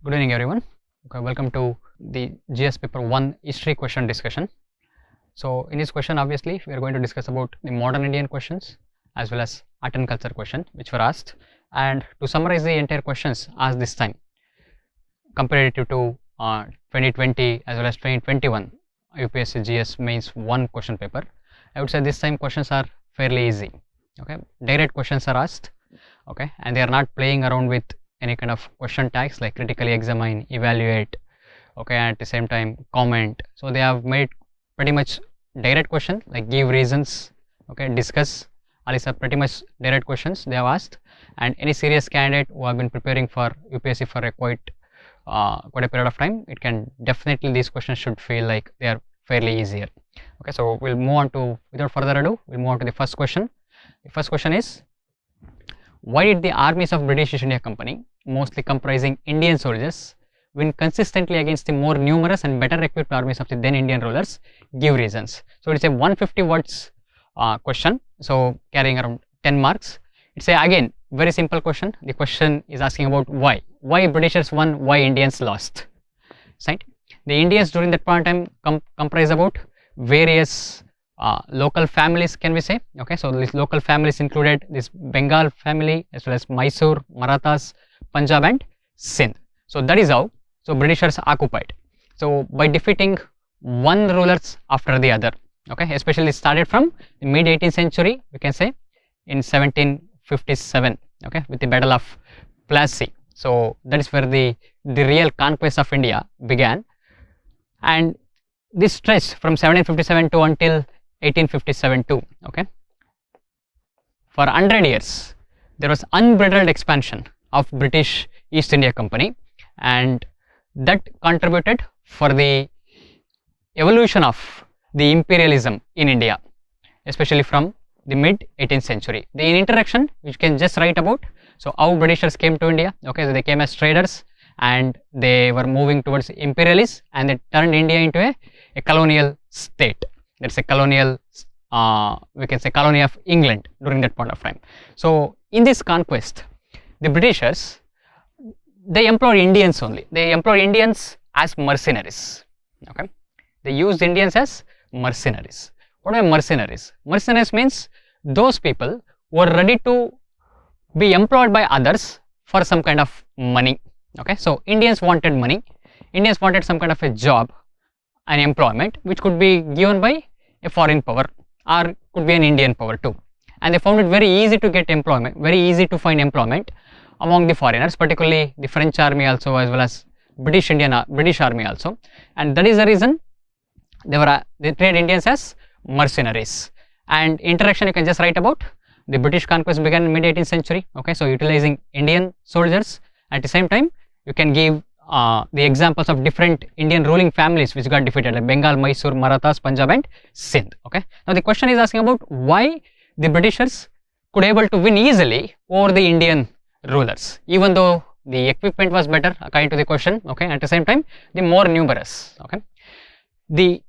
Good evening, everyone. Okay, welcome to the GS paper 1 history question discussion. So in this question, obviously we are going to discuss about the modern Indian questions as well as art and culture question which were asked, and to summarize the entire questions asked this time comparative to 2020 as well as 2021 UPSC GS mains 1 question paper, I would say this time questions are fairly easy. Okay, direct questions are asked, okay, and they are not playing around with any kind of question tags like critically examine, evaluate, okay, at the same time comment. So they have made pretty much direct question like give reasons, okay, discuss. All these are pretty much direct questions they have asked, and any serious candidate who have been preparing for UPSC for a quite a period of time, it can definitely, these questions should feel like they are fairly easier. Okay, so we'll move on to, without further ado, we'll move on to the first question. The first question is, why did the armies of British East India Company, mostly comprising Indian soldiers, win consistently against the more numerous and better equipped armies of the then Indian rulers? Give reasons. So it's a 150 words question, so carrying around 10 marks. It's a, again, very simple question. The question is asking about why Britishers won, why Indians lost, right? The Indians during that point in time comprise about various local families, can we say. Okay, so these local families included this Bengal family as well as Mysore, Marathas, Punjab and Sindh. So that is how Britishers occupied, so by defeating one rulers after the other. Okay, especially started from the mid 18th century, we can say in 1757, okay, with the Battle of Plassey. So that is where the real conquest of India began, and this stretched from 1757 to until 1857 too. Okay, for 100 years there was unbridled expansion of British East India Company, and that contributed for the evolution of the imperialism in India, especially from the mid 18th century. The introduction which can just write about, so how Britishers came to India. Okay, so they came as traders and they were moving towards imperialism, and they turned India into a colonial state. That's a colonial, we can say colony of England during that point of time. So in this conquest, the Britishers, they employed Indians only. They employed Indians as mercenaries. Okay, they used Indians as mercenaries. What are mercenaries? Mercenaries means those people who are ready to be employed by others for some kind of money. Okay, so Indians wanted money. Indians wanted some kind of a job, an employment which could be given by a foreign power or could be an Indian power too, and they found it very easy to get employment, very easy to find employment among the foreigners, particularly the French army also as well as British army also, and that is the reason they treated Indians as mercenaries. And introduction, you can just write about the British conquest began in mid 18th century. Okay, so utilizing Indian soldiers. At the same time, you can give the examples of different Indian ruling families which got defeated, like Bengal, Mysore, Marathas, Punjab and Sindh. Okay, now the question is asking about why the Britishers could able to win easily over the Indian rulers, even though the equipment was better according to the question. Okay, at the same time the more numerous. Okay, the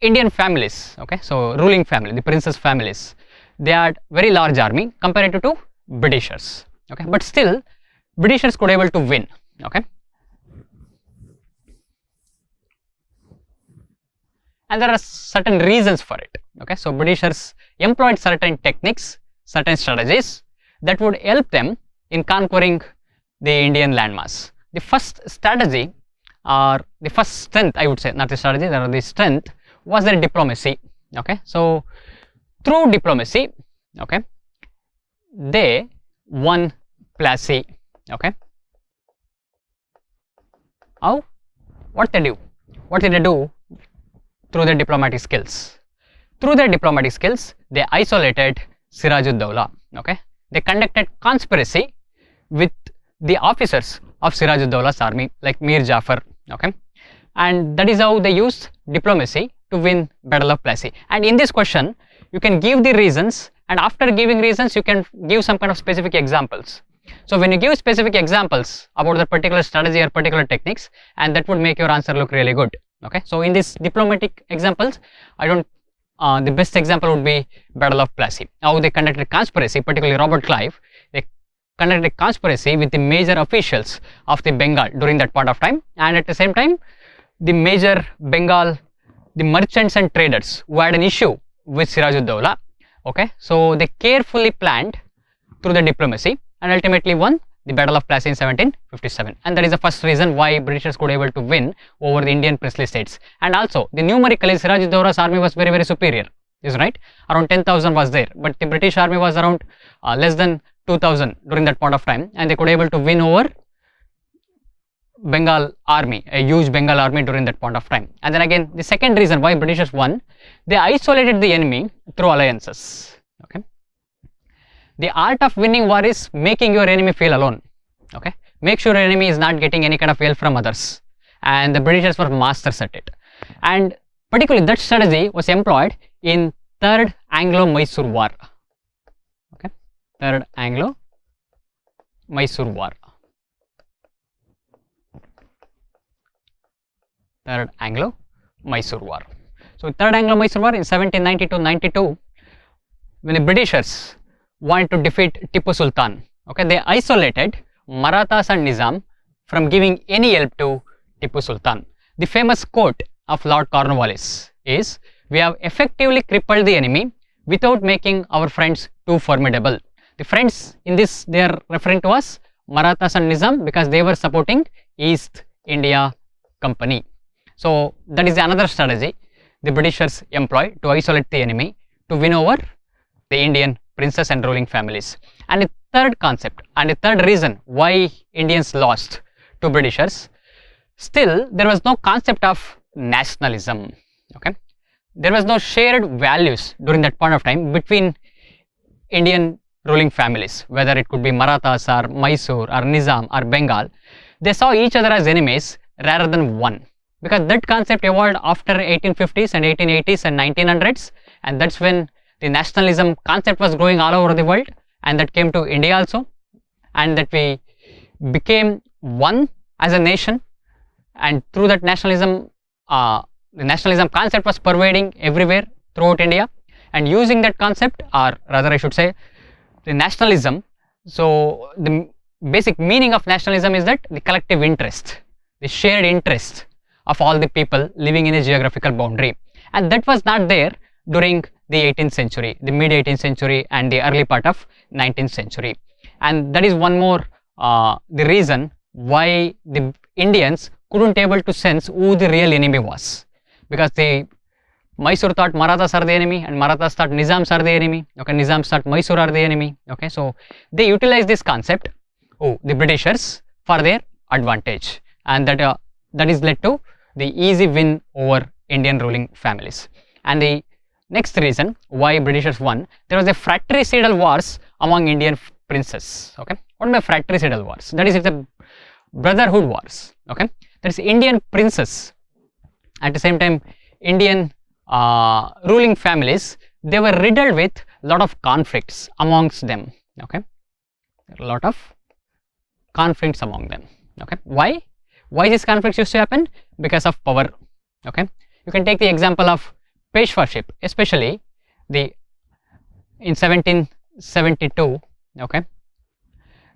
Indian families, okay, so ruling family, the princess families, they had very large army compared to Britishers. Okay, but still Britishers could able to win. Okay, and there are certain reasons for it. Okay, so Britishers employed certain techniques, certain strategies that would help them in conquering the Indian landmass. The first strategy, or the first strength, I would say, not the strategy, or the strength, was their diplomacy. Okay, so through diplomacy, okay, they won Plassey. Okay, how? What they do? What did they do? Through their diplomatic skills. Through their diplomatic skills, they isolated Siraj-ud-Dawla. Okay, they conducted conspiracy with the officers of Siraj-ud-Dawla's army, like Mir Jafar. Okay, and that is how they used diplomacy to win Battle of Plassey. And in this question, you can give the reasons, and after giving reasons, you can give some kind of specific examples. So when you give specific examples about the particular strategy or particular techniques, and that would make your answer look really good. Okay, so in these diplomatic examples, the best example would be Battle of Plassey. How they conducted conspiracy, particularly Robert Clive. They conducted a conspiracy with the major officials of the Bengal during that point of time, and at the same time the major Bengal, the merchants and traders who had an issue with Siraj-ud-Dawla. Okay, so they carefully planned through the diplomacy and ultimately won the Battle of Plassey in 1757, and that is the first reason why Britishers could able to win over the Indian princely states. And also the numerically Siraj-ud-Dawla's army was very superior, is right, around 10,000 was there, but the British army was around less than 2,000 during that point of time, and they could able to win over Bengal army, a huge Bengal army during that point of time. And then again, the second reason why Britishers won, they isolated the enemy through alliances. Okay, the art of winning war is making your enemy feel alone. Okay, make sure your enemy is not getting any kind of help from others, and the Britishers were masters at it. And particularly that strategy was employed in Third Anglo-Mysore War. Okay, Third Anglo-Mysore War. Third Anglo-Mysore War. So Third Anglo-Mysore War in 1792-92, when the Britishers wanted to defeat Tipu Sultan, okay, they isolated Marathas and Nizam from giving any help to Tipu Sultan. The famous quote of Lord Cornwallis is, "We have effectively crippled the enemy without making our friends too formidable." The friends in this, they are referring to us Marathas and Nizam, because they were supporting East India Company. So that is another strategy the Britishers employ to isolate the enemy to win over the Indian princes and ruling families. And the third concept and the third reason why Indians lost to Britishers, still there was no concept of nationalism. Okay, there was no shared values during that point of time between Indian ruling families, whether it could be Marathas or Mysore or Nizam or Bengal. They saw each other as enemies rather than one, because that concept evolved after 1850s and 1880s and 1900s, and that's when the nationalism concept was growing all over the world, and that came to India also, and that we became one as a nation, and through that nationalism, the nationalism concept was pervading everywhere throughout India. And using that concept, or rather I should say the nationalism, so the basic meaning of nationalism is that the collective interest, the shared interest of all the people living in a geographical boundary, and that was not there during the 18th century, the mid 18th century and the early part of 19th century. And that is one more the reason why the Indians couldn't able to sense who the real enemy was, because the Mysore thought Marathas are the enemy, and Marathas thought Nizams are the enemy. Okay, Nizams thought Mysore are the enemy. Okay, so they utilized this concept, the Britishers, for their advantage, and that is led to the easy win over Indian ruling families. And the next reason why Britishers won, there was a fratricidal wars among Indian princes. Okay, what are fratricidal wars? That is, it's a brotherhood wars. Okay, that is Indian princes, at the same time Indian ruling families, they were riddled with a lot of conflicts amongst them. Okay, a lot of conflicts among them. Okay, why these conflicts used to happen? Because of power. Okay, you can take the example of Peshwaship, especially in 1772. Okay,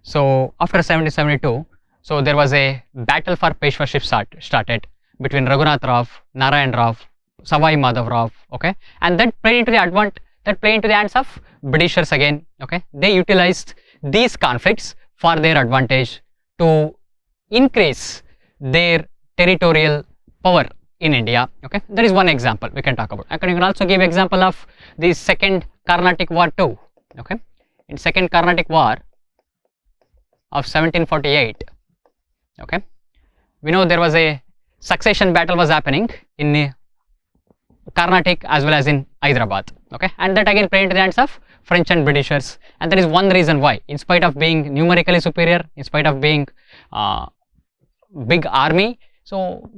so after 1772, so there was a battle for Peshwaship started between Raghunath Rao, Narayan Rao, Savai Madhav Rao. Okay, and that played into the hands of Britishers again. Okay, they utilized these conflicts for their advantage to increase their territorial power in India. Okay, that is one example we can talk about. And you can also give example of the Second Carnatic War too. Okay, in Second Carnatic War of 1748, okay, we know there was a succession battle was happening in Carnatic as well as in Hyderabad. Okay, and that again played into the hands of French and Britishers, and that is one reason why, in spite of being numerically superior, in spite of being big army, so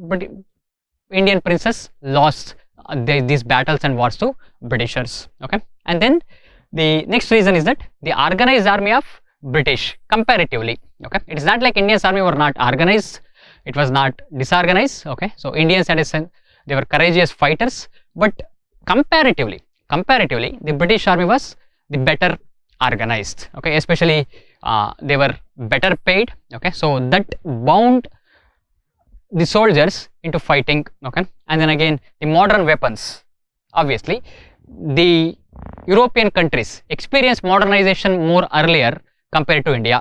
Indian princes lost these battles and wars to Britishers. Okay, and then the next reason is that the organized army of British comparatively. Okay, it is not like Indians army were not organized, it was not disorganized. Okay, so Indians had a sense, they were courageous fighters, but comparatively the British army was the better organized, okay, especially they were better paid, okay, so that bound the soldiers into fighting, okay. And then again the modern weapons, obviously the European countries experienced modernization more earlier compared to India,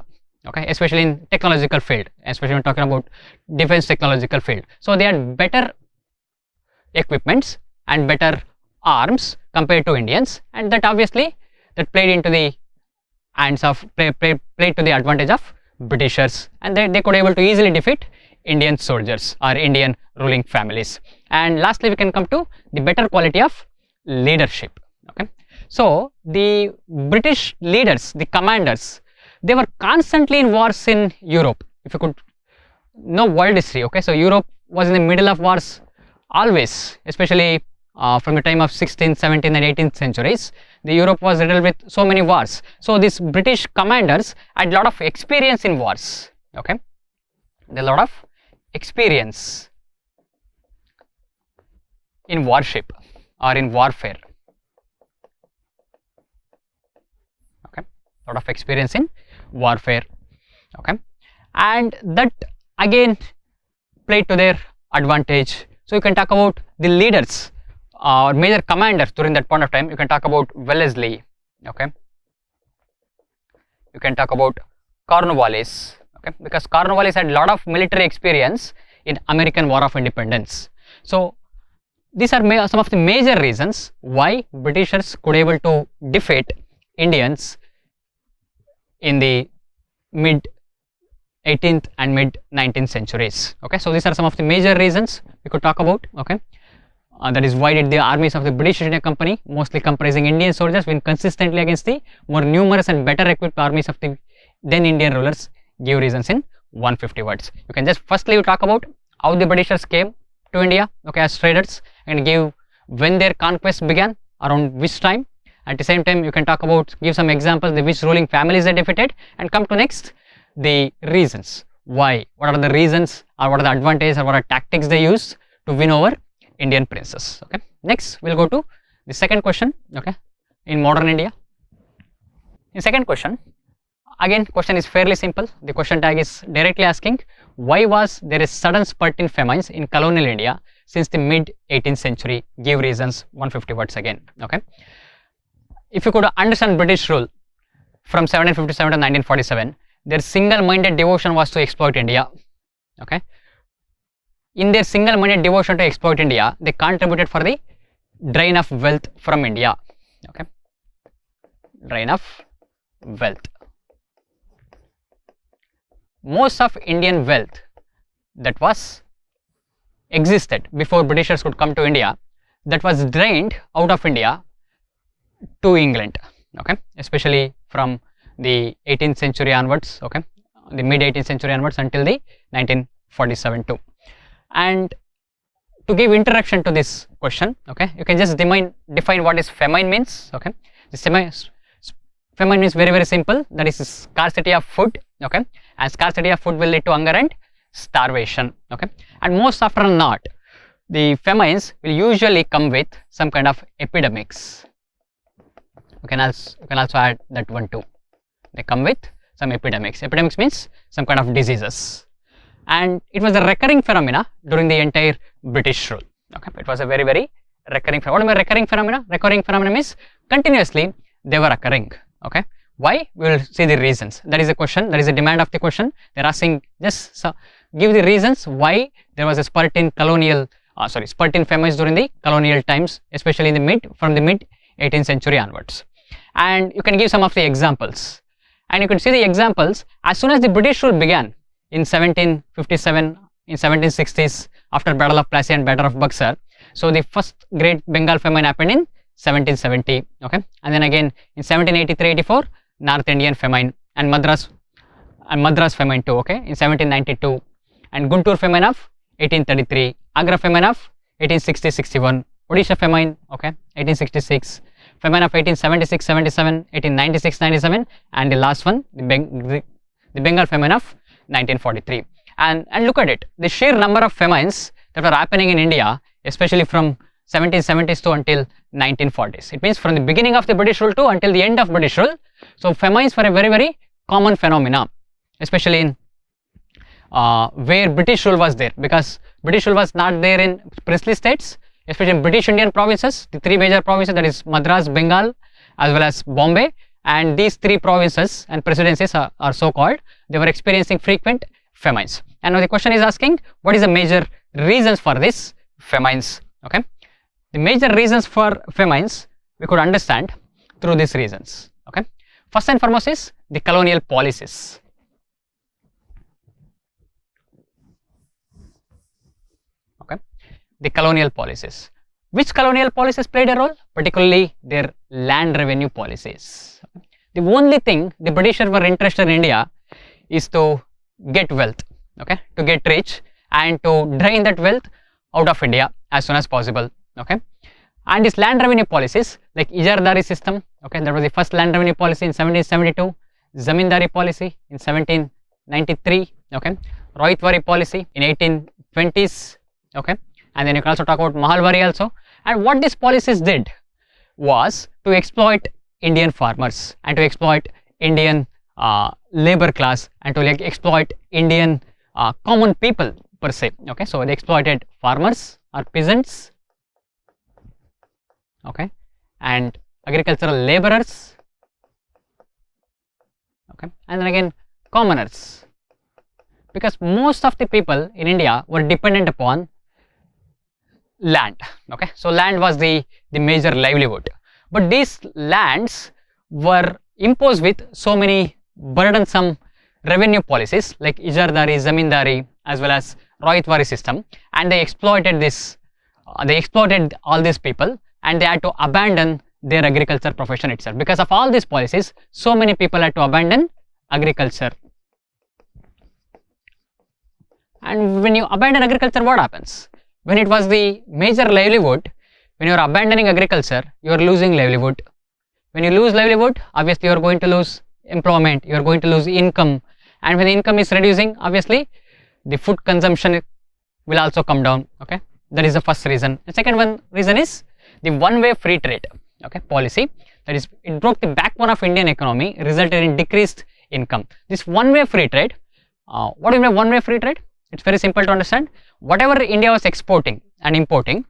okay, especially in technological field, especially when talking about defense technological field. So they had better equipments and better arms compared to Indians, and that obviously that played into the hands of played to the advantage of Britishers, and they could able to easily defeat Indian soldiers or Indian ruling families. And lastly, we can come to the better quality of leadership, okay. So the British leaders, the commanders, they were constantly in wars in Europe. If you could know world history, okay, so Europe was in the middle of wars always, especially from the time of 16th, 17th and 18th centuries. The Europe was riddled with so many wars. So these British commanders had a lot of experience in wars, okay, a lot of experience in warship or in warfare, okay, lot of experience in warfare, okay, and that again played to their advantage. So you can talk about the leaders or major commanders during that point of time. You can talk about Wellesley, okay, you can talk about Cornwallis, okay, because Cornwallis had a lot of military experience in American War of Independence. So these are some of the major reasons why Britishers could able to defeat Indians in the mid 18th and mid 19th centuries, okay. So these are some of the major reasons we could talk about, okay. That is, why did the armies of the British India Company, mostly comprising Indian soldiers, win consistently against the more numerous and better equipped armies of the then Indian rulers? Give reasons in 150 words. You can just firstly you talk about how the Britishers came to India, okay, as traders, and give when their conquest began, around which time. At the same time, you can talk about, give some examples, the which ruling families they defeated, and come to next the reasons why, what are the reasons or what are the advantages or what are tactics they use to win over Indian princes, okay. Next we'll go to the second question, okay, in modern India. In second question, again question is fairly simple. The question tag is directly asking, why was there a sudden spurt in famines in colonial India since the mid 18th century? Give reasons, 150 words again, okay. If you could understand British rule from 1757 to 1947, their single-minded devotion was to exploit India, okay. In their single-minded devotion to exploit India, they contributed for the drain of wealth from India, okay, drain of wealth. Most of Indian wealth that was existed before Britishers could come to India, that was drained out of India to England, okay, especially from the 18th century onwards, okay, the mid 18th century onwards until the 1947 too. And to give introduction to this question, okay, you can just define what is famine means, okay. Famine means very simple, that is scarcity of food, okay, and scarcity of food will lead to hunger and starvation, okay. And most often not, the famines will usually come with some kind of epidemics. You can also add that one too. They come with some epidemics. Epidemics means some kind of diseases, and it was a recurring phenomena during the entire British rule, okay. It was a very recurring phenomena. What am I recurring phenomena? Recurring phenomena means continuously they were occurring, okay. Why? We will see the reasons. That is a question, that is a demand of the question. They're asking, just give the reasons why there was a spurt in spurt in famines during the colonial times, especially in the from the mid 18th century onwards. And you can give some of the examples, and you can see the examples as soon as the British rule began in 1757, in 1760s, after Battle of Plassey and Battle of Buxar. So the first great Bengal famine happened in 1770, okay, and then again in 1783-84 North Indian famine, and Madras famine too, okay, in 1792, and Guntur famine of 1833, Agra famine of 1860-61, Odisha famine, okay, 1866, famine of 1876-77, 1896-97, and the last one, the Bengal famine of 1943. And look at it, the sheer number of famines that were happening in India, especially from 1770s to until 1940s. It means from the beginning of the British rule to until the end of British rule. So famines were a very, very common phenomena, especially in where British rule was there, because British rule was not there in princely states, especially in British Indian provinces, the three major provinces, that is Madras, Bengal as well as Bombay, and these three provinces and presidencies are so called, they were experiencing frequent famines. And now the question is asking, what is the major reasons for this famines? Okay, the major reasons for famines we could understand through these reasons. Okay, first and foremost is the colonial policies. Okay, the colonial policies. Which colonial policies played a role? Particularly their land revenue policies. The only thing the Britishers were interested in India is to get wealth, okay, to get rich and to drain that wealth out of India as soon as possible. Okay, and this land revenue policies like Ijardari system, okay, that was the first land revenue policy in 1772, Zamindari policy in 1793, okay, Rohitwari policy in 1820s, okay, and then you can also talk about Mahalwari also. And what these policies did was to exploit Indian farmers and to exploit Indian labor class and to exploit Indian common people per se. Okay, so they exploited farmers or peasants, okay, and agricultural laborers, okay, and then again commoners, because most of the people in India were dependent upon land. Okay, so land was the major livelihood, but these lands were imposed with so many burdensome revenue policies like Ijardari, Zamindari as well as Rohitwari system, and they exploited this, they exploited all these people and they had to abandon their agriculture profession itself. Because of all these policies, so many people had to abandon agriculture. And when you abandon agriculture, what happens? When it was the major livelihood, when you are abandoning agriculture, you are losing livelihood. When you lose livelihood, obviously you are going to lose employment, you are going to lose income, and when the income is reducing, obviously the food consumption will also come down. Okay, that is the first reason. The second one reason is the one-way free trade, okay, policy. That is, it broke the backbone of Indian economy, resulted in decreased income. This one-way free trade, what do you mean one-way free trade? It's very simple to understand. Whatever India was exporting and importing,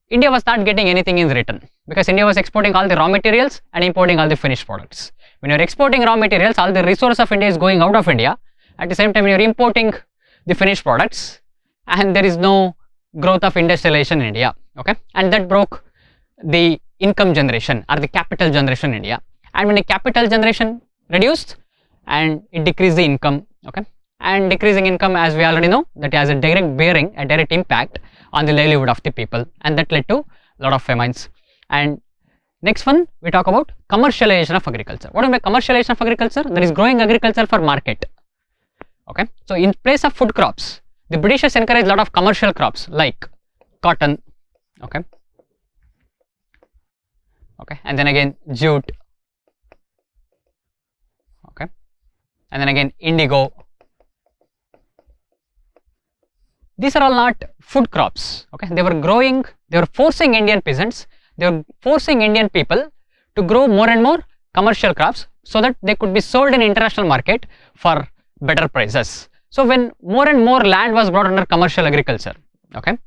India was not getting anything in return, because India was exporting all the raw materials and importing all the finished products. When you are exporting raw materials, all the resource of India is going out of India. At the same time, you are importing the finished products and there is no growth of industrialization in India. Okay, and that broke the income generation or the capital generation in India. And when the capital generation reduced, and it decreased the income. Okay, and decreasing income, as we already know, that has a direct bearing, a direct impact on the livelihood of the people, and that led to a lot of famines. And next one, we talk about commercialization of agriculture. What do you mean by commercialization of agriculture? That is growing agriculture for market. Okay, so in place of food crops, the Britishers encouraged a lot of commercial crops like cotton, okay, and then again jute, okay, and then again indigo. These are all not food crops. Okay, they were growing, they were forcing Indian peasants, they were forcing Indian people to grow more and more commercial crops so that they could be sold in international market for better prices. So when more and more land was brought under commercial agriculture, okay,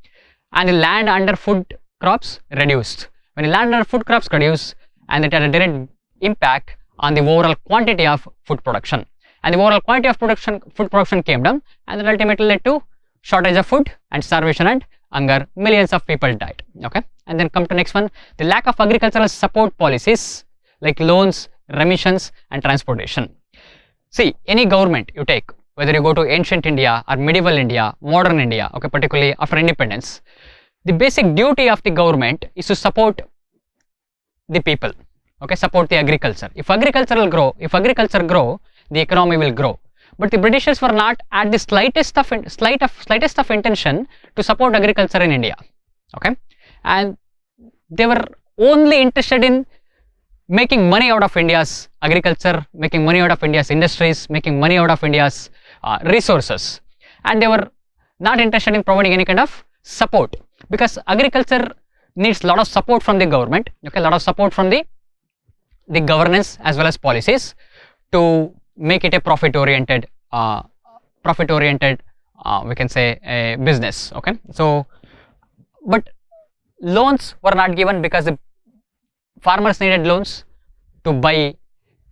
and the land under food crops reduced. When the land under food crops reduced, and it had a direct impact on the overall quantity of food production, and the overall quantity of food production came down, and that ultimately led to shortage of food and starvation and hunger. Millions of people died. Okay, and then come to next one, the lack of agricultural support policies like loans, remissions and transportation. See, any government you take, whether you go to ancient India or medieval India, modern India, okay, particularly after independence, the basic duty of the government is to support the people, okay, support the agriculture. If agriculture grow, the economy will grow. But the Britishers were not at the slightest of intention to support agriculture in India, okay, and they were only interested in making money out of India's agriculture, making money out of India's industries, making money out of India's resources, and they were not interested in providing any kind of support, because agriculture needs a lot of support from the government, okay, a lot of support from the governance as well as policies to make it a profit oriented we can say a business, okay. So but loans were not given because the farmers needed loans to buy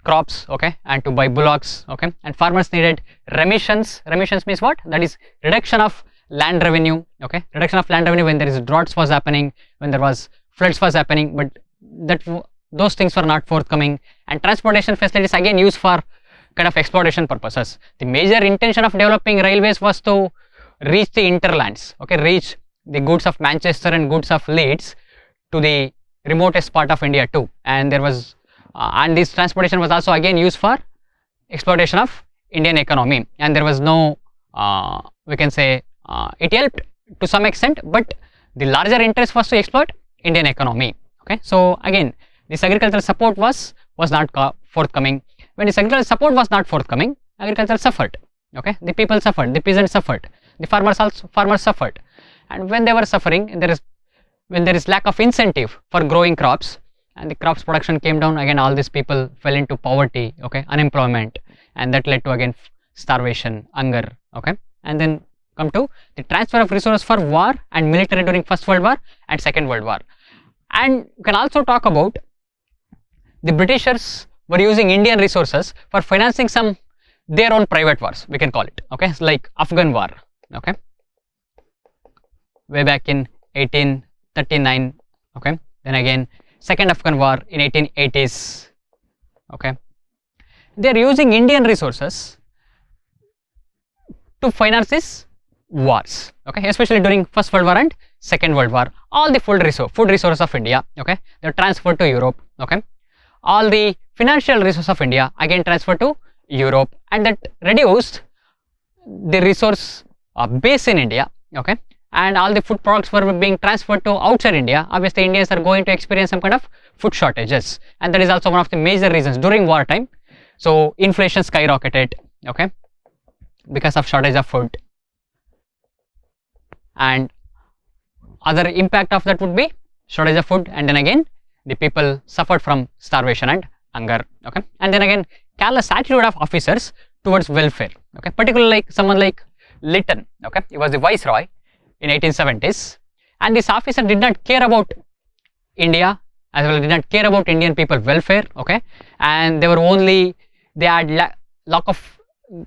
crops, okay, and to buy bullocks, okay, and farmers needed remissions. Remissions means what? That is reduction of land revenue, okay, reduction of land revenue when there is droughts was happening, when there was floods was happening, but those things were not forthcoming. And transportation facilities again used for kind of exploitation purposes. The major intention of developing railways was to reach the hinterlands, okay, reach the goods of Manchester and goods of Leeds to the remotest part of India too. And there was and this transportation was also again used for exploitation of Indian economy, and there was no we can say it helped to some extent, but the larger interest was to exploit Indian economy, okay. So again this agricultural support was not forthcoming. When this agricultural support was not forthcoming, agriculture suffered, okay, the people suffered, the peasants suffered, the farmers suffered. And when they were suffering, when there is lack of incentive for growing crops and the crops production came down, again all these people fell into poverty, okay, unemployment, and that led to again starvation, hunger, okay. And then come to the transfer of resources for war and military during First World War and Second World War. And you can also talk about the Britishers were using Indian resources for financing some their own private wars, we can call it, okay, like Afghan war, okay, way back in 1839, okay. Then again Second Afghan war in 1880s, okay. They are using Indian resources to finance these wars, okay, especially during First World War and Second World War. All the food resources of India, okay, they are transferred to Europe, okay. All the financial resources of India again transferred to Europe, and that reduced the resource base in India, okay. And all the food products were being transferred to outside India. Obviously Indians are going to experience some kind of food shortages, and that is also one of the major reasons during wartime. So inflation skyrocketed, okay, because of shortage of food, and other impact of that would be shortage of food, and then again the people suffered from starvation and hunger, okay. And then again careless attitude of officers towards welfare, okay, particularly like someone like Lytton, okay, he was the viceroy in 1870s, and this officer did not care about India as well, did not care about Indian people welfare, okay, and they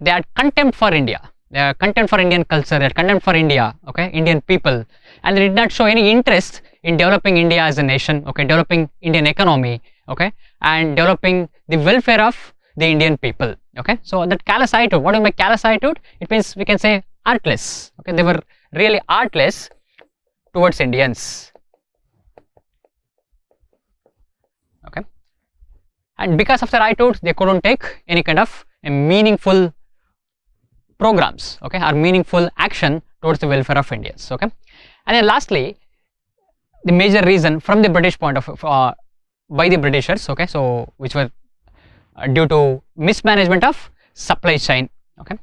had contempt for India, they had contempt for Indian culture, they had contempt for India, okay, Indian people, and they did not show any interest in developing India as a nation, okay, developing Indian economy, okay, and developing the welfare of the Indian people, okay. So that callous attitude, what do you mean by callous attitude? It means we can say artless, okay, they were really artless towards Indians, okay, and because of their attitude they couldn't take any kind of a meaningful programs, okay, or meaningful action towards the welfare of Indians, okay. And then lastly, the major reason from the British point of by the Britishers, okay, so which were due to mismanagement of supply chain, okay,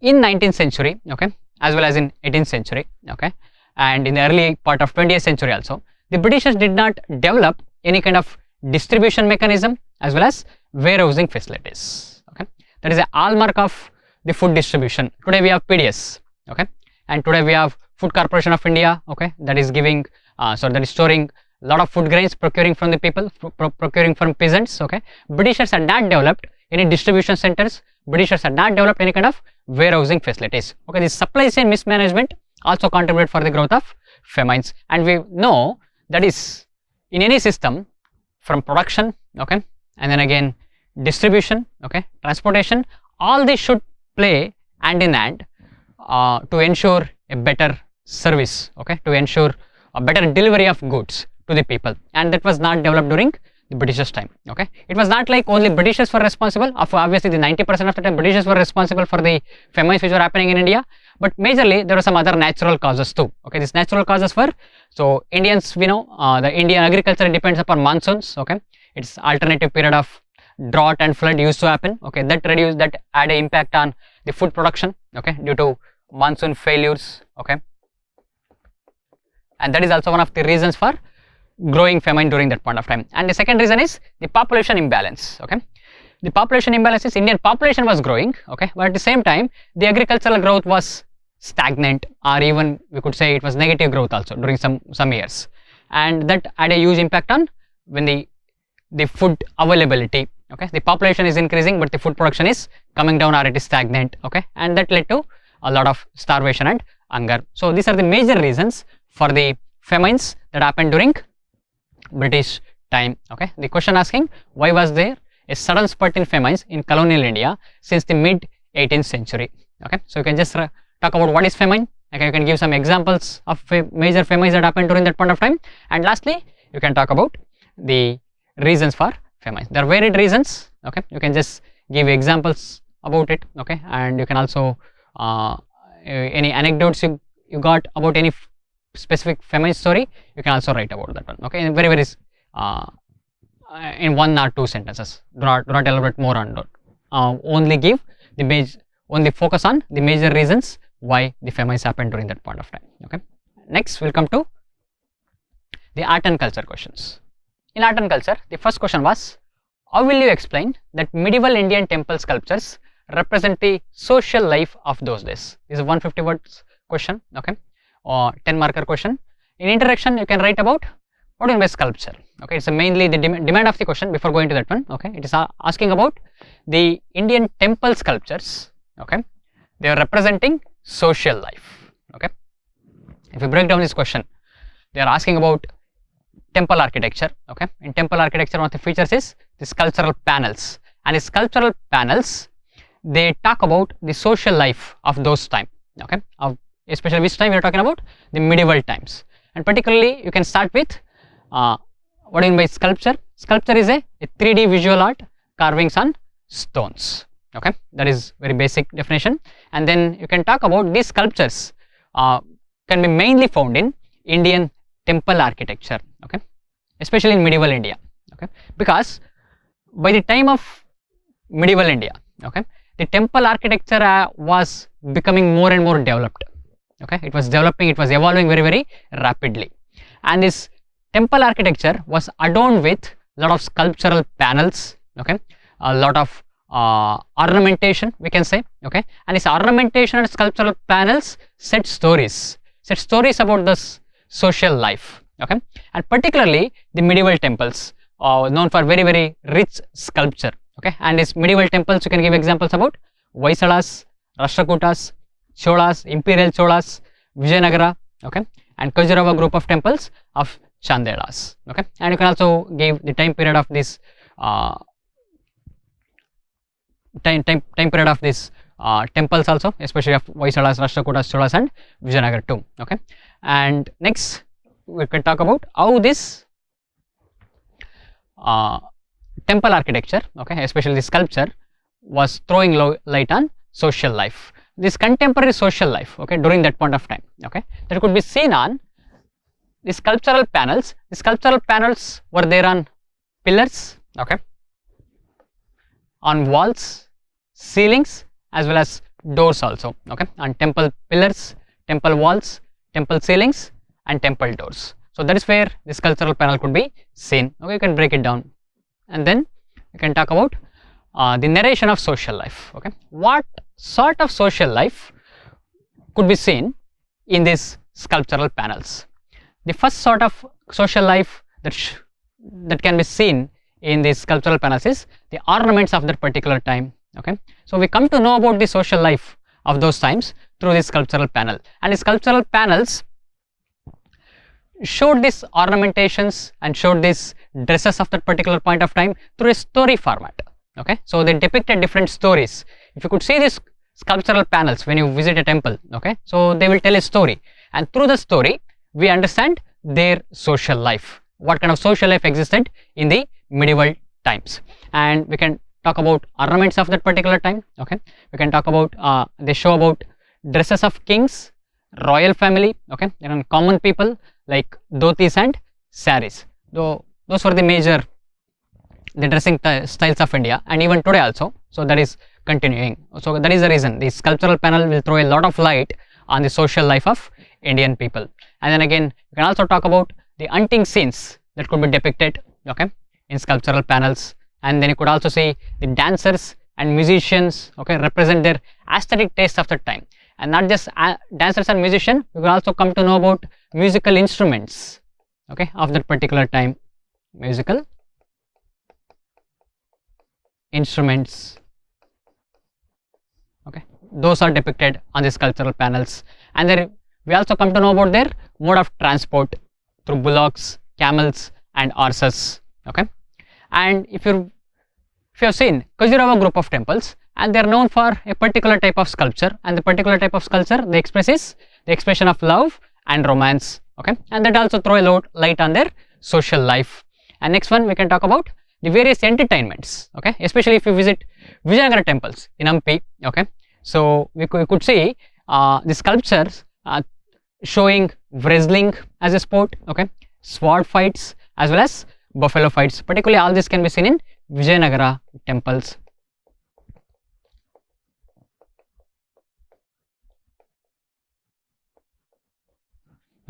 in 19th century, okay, as well as in 18th century, okay, and in the early part of 20th century also, the Britishers did not develop any kind of distribution mechanism as well as warehousing facilities, okay. That is a hallmark of the food distribution. Today we have PDS, okay, and today we have Food Corporation of India, okay, that is giving that is storing a lot of food grains, procuring from the people, procuring from peasants, okay. Britishers had not developed any distribution centers, Britishers had not developed any kind of warehousing facilities, okay. This supply chain mismanagement also contributed for the growth of famines, and we know that is in any system from production, okay, and then again distribution, okay, transportation, all these should play hand in hand to ensure a better service, okay, to ensure a better delivery of goods to the people, and that was not developed during the Britishers' time, okay. It was not like only Britishers were responsible, obviously the 90% of the time Britishers were responsible for the famines which were happening in India, but majorly there were some other natural causes too, okay. These natural causes were, so Indians, we know the Indian agriculture depends upon monsoons, okay, it's alternative period of drought and flood used to happen, okay, that had an impact on the food production, okay, due to monsoon failures, okay. and that is also one of the reasons for growing famine during that point of time. And the second reason is the population imbalance. Okay, the population imbalance is Indian population was growing, okay, but at the same time the agricultural growth was stagnant, or even we could say it was negative growth also during some years, and that had a huge impact on when the food availability. Okay, the population is increasing but the food production is coming down, or it is stagnant. Okay, and that led to a lot of starvation and hunger. So these are the major reasons for the famines that happened during British time. Okay, the question asking, why was there a sudden spurt in famines in colonial India since the mid 18th century? Okay, so you can just talk about what is famine. Okay, you can give some examples of major famines that happened during that point of time, and lastly you can talk about the reasons for famines. There are varied reasons. Okay, you can just give examples about it. Okay, and you can also any anecdotes you got about any specific famine story, you can also write about that one. Okay, in very in 1 or 2 sentences. Do not elaborate more on that. Only give the only focus on the major reasons why the famines happened during that point of time. Okay, next we'll come to the art and culture questions. In art and culture, the first question was, how will you explain that medieval Indian temple sculptures represent the social life of those days? This is a 150 words question. Okay, or 10 marker question. In introduction you can write about what do you mean by sculpture. Okay, it's mainly the demand of the question before going to that one. Okay, it is asking about the Indian temple sculptures. Okay, they are representing social life. Okay, if you break down this question, they are asking about temple architecture. Okay, in temple architecture one of the features is the sculptural panels, and the sculptural panels, they talk about the social life of those time. Okay, especially which time we are talking about, the medieval times, and particularly you can start with what do you mean by sculpture. Sculpture is a 3D visual art, carvings on stones. Okay, that is very basic definition, and then you can talk about these sculptures can be mainly found in Indian temple architecture. Okay, especially in medieval India. Okay, because by the time of medieval India, okay, the temple architecture was becoming more and more developed. Okay, it was developing, it was evolving very rapidly, and this temple architecture was adorned with a lot of sculptural panels. Okay, a lot of ornamentation we can say. Okay, and this ornamentation and sculptural panels set stories about this social life. Okay, and particularly the medieval temples known for very rich sculpture. Okay, and these medieval temples you can give examples about Hoysalas, Rashtrakutas, Cholas, Imperial Cholas, Vijayanagara. Okay, and Khajuraho group of temples of Chandelas. Okay, and you can also give the time period of this time period of this temples also, especially of Hoysalas, Rashtrakutas, Cholas and Vijayanagara too. Okay, and next we can talk about how this temple architecture, okay, especially the sculpture, was throwing light on social life, this contemporary social life. Okay, during that point of time. Okay, that could be seen on the sculptural panels. The sculptural panels were there on pillars. Okay, on walls, ceilings, as well as doors also. Okay, on temple pillars, temple walls, temple ceilings and temple doors. So that is where the sculptural panel could be seen. Okay, you can break it down, and then you can talk about the narration of social life. Okay, what sort of social life could be seen in these sculptural panels? The first sort of social life that can be seen in these sculptural panels is the ornaments of that particular time. Okay, so we come to know about the social life of those times through this sculptural panel, and the sculptural panels showed these ornamentations and showed these dresses of that particular point of time through a story format. Okay, so they depicted different stories. If you could see these sculptural panels when you visit a temple, okay, so they will tell a story, and through the story we understand their social life, what kind of social life existed in the medieval times. And we can talk about ornaments of that particular time. Okay, we can talk about they show about dresses of kings, royal family. Okay, and common people like dhotis and saris. Those were the dressing styles of India, and even today also. So that is continuing. So that is the reason the sculptural panel will throw a lot of light on the social life of Indian people. And then again you can also talk about the hunting scenes that could be depicted, okay, in sculptural panels. And then you could also see the dancers and musicians, okay, represent their aesthetic taste of the time. And not just dancers and musicians, you can also come to know about musical instruments, okay, of that particular time. Musical instruments, okay, those are depicted on the sculptural panels. And then we also come to know about their mode of transport through bullocks, camels and horses, okay. And if you have seen Khajuraho group of temples, and they are known for a particular type of sculpture, and the particular type of sculpture they express is the expression of love and romance, okay, and that also throw a light on their social life. And next one we can talk about the various entertainments, okay, especially if you visit Vijayanagara temples in Hampi, okay. So we could see the sculptures showing wrestling as a sport, okay, sword fights as well as buffalo fights. Particularly all this can be seen in Vijayanagara temples.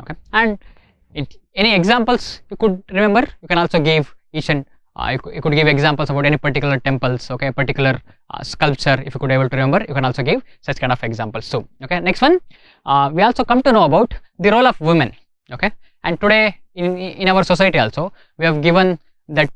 Okay, and any examples you could remember, you can also give each and you could give examples about any particular temples, okay, particular sculpture. If you could able to remember, you can also give such kind of examples too. Okay, next one we also come to know about the role of women, okay. And today in our society also we have given that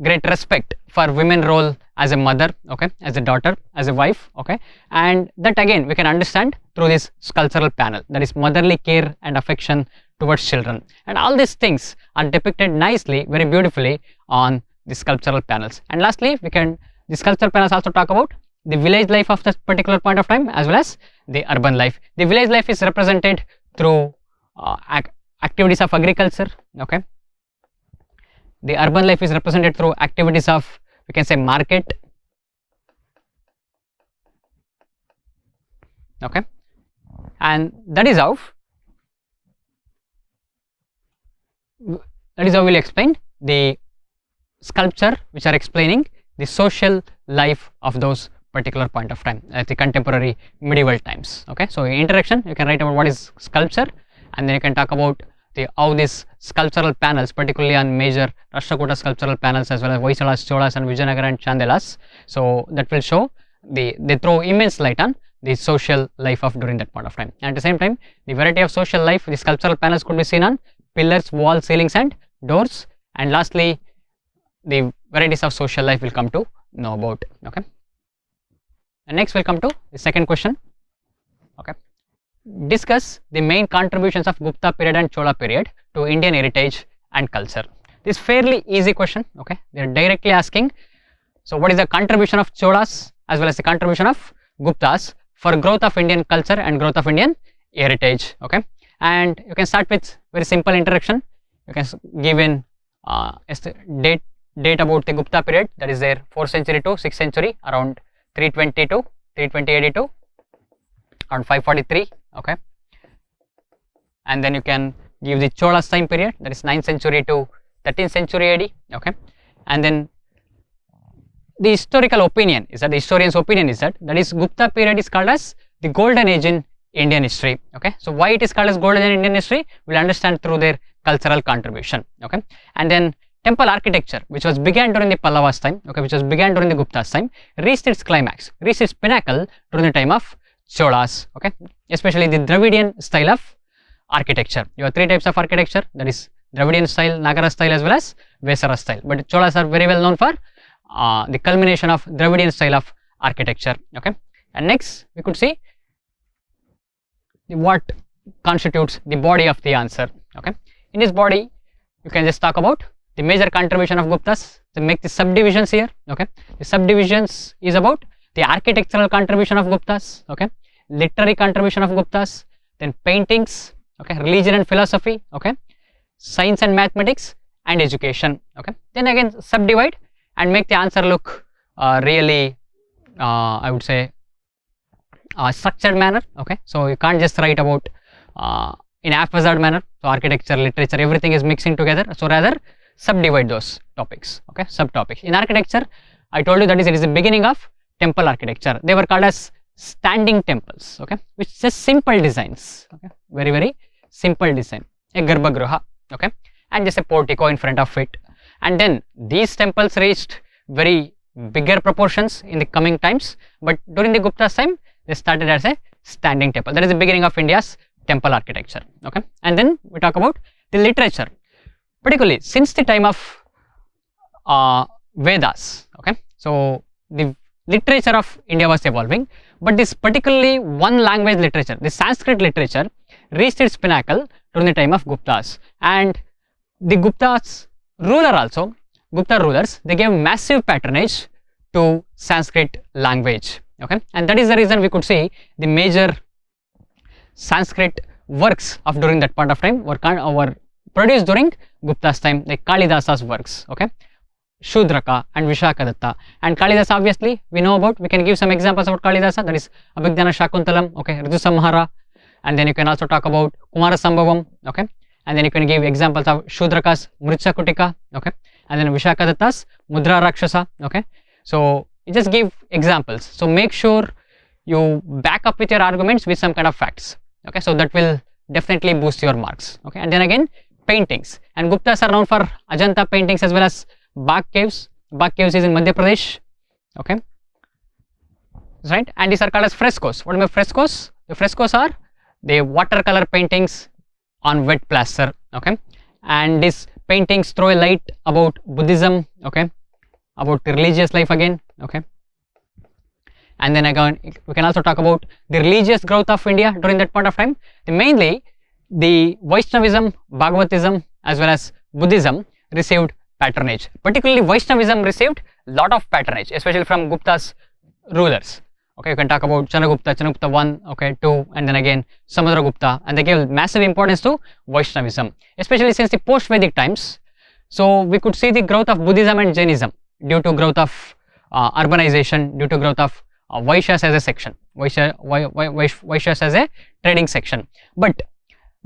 great respect for women role as a mother, okay, as a daughter, as a wife, okay. And that again we can understand through this sculptural panel, that is motherly care and affection towards children. And all these things are depicted nicely, very beautifully on the sculptural panels. And lastly the sculptural panels also talk about the village life of that particular point of time as well as the urban life. The village life is represented through activities of agriculture, okay. The urban life is represented through activities of, we can say, market, okay. And that is how we'll explain the sculpture which are explaining the social life of those particular point of time at the contemporary medieval times, okay. So in introduction you can write about what is sculpture, and then you can talk about how these sculptural panels, particularly on major Rashtrakuta sculptural panels as well as Hoysalas, Cholas and Vijayanagara and Chandelas, so that will show they throw immense light on the social life of during that point of time. And at the same time the variety of social life, the sculptural panels could be seen on pillars, walls, ceilings and doors. And lastly the varieties of social life will come to know about, okay. And next we'll come to the second question, okay. Discuss the main contributions of Gupta period and Chola period to Indian heritage and culture. This fairly easy question, okay. They are directly asking, so what is the contribution of Cholas as well as the contribution of Guptas for growth of Indian culture and growth of Indian heritage, okay. And you can start with very simple introduction. You can give in date about the Gupta period, that is their 4th century to 6th century, around 320 to 320 AD to around 543, okay. And then you can give the Cholas time period, that is 9th century to 13th century AD, okay. And then the historical opinion is that, the historian's opinion is that is Gupta period is called as the golden age in Indian history, okay. So why it is called as golden age in Indian history, we'll understand through their cultural contribution, okay. And then temple architecture, which was began during the Pallavas time, okay, which was began during the Guptas time, reached its climax, reached its pinnacle during the time of Cholas, okay. Especially the Dravidian style of architecture. You have three types of architecture, that is Dravidian style, Nagara style as well as Vesara style. But Cholas are very well known for the culmination of Dravidian style of architecture, okay. And next we could see what constitutes the body of the answer, okay. In this body you can just talk about the major contribution of Guptas, to make the subdivisions here, okay. The subdivisions is about the architectural contribution of Guptas, okay, literary contribution of Guptas, then paintings, okay, religion and philosophy, okay, science and mathematics and education, okay. Then again subdivide and make the answer look really I would say structured manner, okay. So you can't just write about in haphazard manner. So architecture, literature, everything is mixing together, so rather subdivide those topics, okay, subtopics. In architecture I told you that it is the beginning of temple architecture. They were called as standing temples, okay, which just simple designs, okay, very simple design, a Garbhagriha, okay, and just a portico in front of it. And then these temples reached very bigger proportions in the coming times, but during the Gupta's time they started as a standing temple. That is the beginning of India's temple architecture, okay. And then we talk about the literature, particularly since the time of Vedas, okay. So the literature of India was evolving, but this particularly one language literature, the Sanskrit literature, reached its pinnacle during the time of Guptas. And the Guptas ruler also, Gupta rulers, they gave massive patronage to Sanskrit language, okay. And that is the reason we could see the major Sanskrit works of during that point of time were produced during Gupta's time, like Kalidasa's works, okay, Shudraka and Vishakadatta. And Kalidasa, obviously we know about, we can give some examples about Kalidasa, that is Abhigdana Shakuntalam, okay, Ritusamhara, and then you can also talk about Kumarasambhavam, okay, and then you can give examples of Shudraka's Mritsakutika, okay, and then Vishakadatta's Mudra Rakshasa, okay. So you just give examples, so make sure you back up with your arguments with some kind of facts, okay, so that will definitely boost your marks, okay. And then again, paintings, and Guptas are known for Ajanta paintings as well as Bagh caves. Bagh caves is in Madhya Pradesh, okay, right. And these are called as frescoes. What are frescoes? The frescoes are the watercolor paintings on wet plaster, okay, and these paintings throw a light about Buddhism, okay, about the religious life again, okay. And then again we can also talk about the religious growth of India during that point of time. Mainly the Vaishnavism, Bhagavatism as well as Buddhism received patronage. Particularly Vaishnavism received lot of patronage, especially from Gupta's rulers, okay. You can talk about Chandragupta 1, okay, 2, and then again Samudragupta, and they gave massive importance to Vaishnavism, especially since the post-Vedic times. So we could see the growth of Buddhism and Jainism due to growth of urbanization, due to growth of Vaishyas as a section, Vaishyas as a trading section. But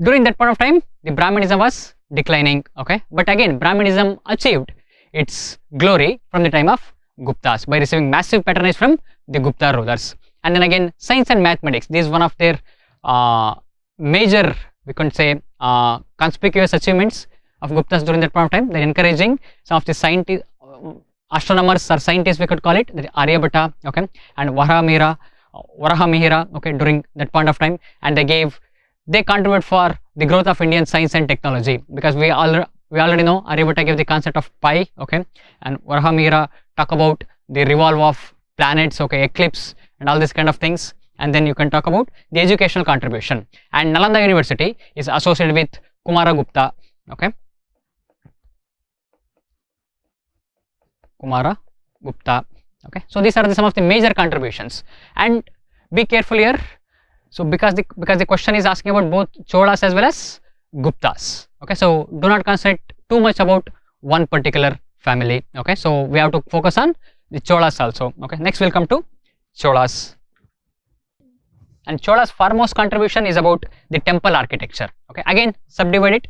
during that point of time, the Brahmanism was declining, okay. But again, Brahmanism achieved its glory from the time of Guptas by receiving massive patronage from the Gupta rulers. And then again, science and mathematics, this is one of their major, we can say, conspicuous achievements of Guptas during that point of time. They're encouraging some of the scientists, astronomers or scientists, we could call it, the Aryabhatta, okay, and Varahamihira, okay, during that point of time. And they contribute for the growth of Indian science and technology, because we already know Aryabhatta gave the concept of pi, okay, and Varahamihira talk about the revolve of planets, okay, eclipse and all these kind of things. And then you can talk about the educational contribution. And Nalanda University is associated with Kumaragupta, okay, Kumaragupta, okay. So these are some of the major contributions, and be careful here. So because the question is asking about both Cholas as well as Guptas, okay. So do not concentrate too much about one particular family, okay. So we have to focus on the Cholas also, okay. Next we'll come to Cholas, and Cholas' foremost contribution is about the temple architecture, okay. Again, subdivide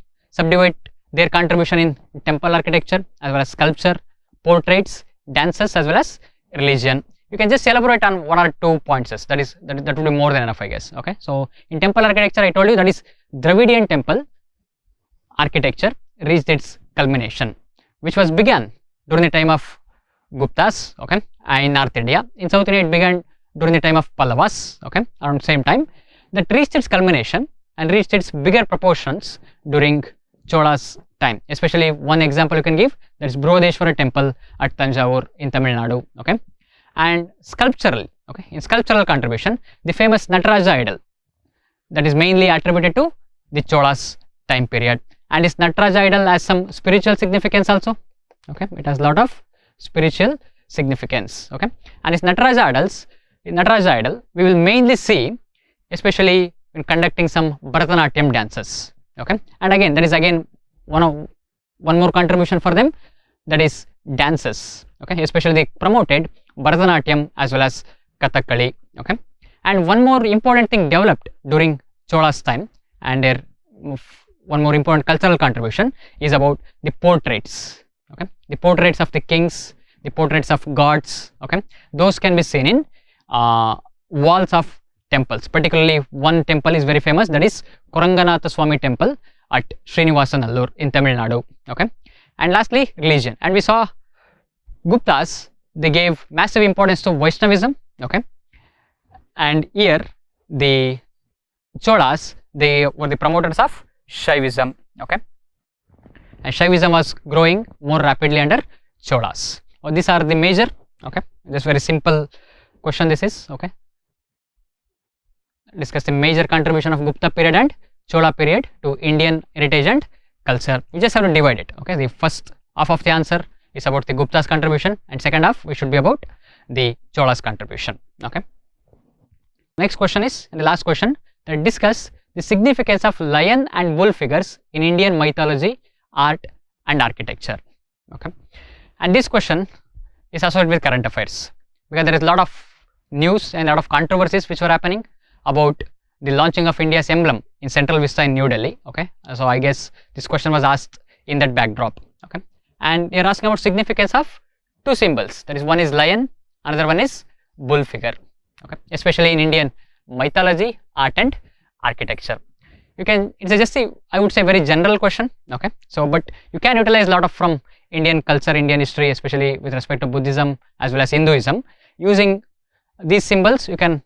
their contribution in temple architecture as well as sculpture, portraits, dances as well as religion. You can just elaborate on one or two points, that would be more than enough, I guess, okay. So in temple architecture, I told you that is Dravidian temple architecture reached its culmination, which was began during the time of Guptas, okay, in North India. In South India it began during the time of Pallavas, okay, around the same time. That reached its culmination and reached its bigger proportions during Chola's time. Especially one example you can give, that is Brihadeshwara temple at Tanjavur in Tamil Nadu, okay. And sculptural, okay, in sculptural contribution, the famous Nataraja idol, that is mainly attributed to the Chola's time period. And this Nataraja idol has some spiritual significance also, okay, it has a lot of spiritual significance, okay. And this Nataraja idol we will mainly see especially in conducting some Bharatanatyam dances, okay. And again, that is again one more contribution for them, that is dances, okay, especially they promoted Bharatanatyam as well as Kathakali, okay. And one more important thing developed during Chola's time, and their one more important cultural contribution is about the portraits, okay. The portraits of the kings, the portraits of gods, okay, those can be seen in walls of temples. Particularly one temple is very famous, that is Koranganatha Swami temple at Srinivasanallur in Tamil Nadu. Okay, and lastly religion, and we saw Guptas, they gave massive importance to Vaishnavism. Okay, and here the Cholas, they were the promoters of Shaivism. Okay, and Shaivism was growing more rapidly under Cholas. These are the major. Okay, just very simple question this is. Okay, discuss the major contribution of Gupta period and Chola period to Indian heritage and culture. We just have to divide it. Okay, the first half of the answer is about the Gupta's contribution, and second half we should be about the Chola's contribution. Okay, next question is, and the last question, that discuss the significance of lion and bull figures in Indian mythology, art and architecture. Okay, and this question is associated with current affairs because there is a lot of news and a lot of controversies which were happening about the launching of India's emblem in Central Vista in New Delhi. Okay, so I guess this question was asked in that backdrop. Okay, and they are asking about significance of two symbols, that is one is lion, another one is bull figure. Okay, especially in Indian mythology, art and architecture. You can, it's just a, I would say, very general question. Okay, so but you can utilize a lot of from Indian culture, Indian history, especially with respect to Buddhism as well as Hinduism. Using these symbols you can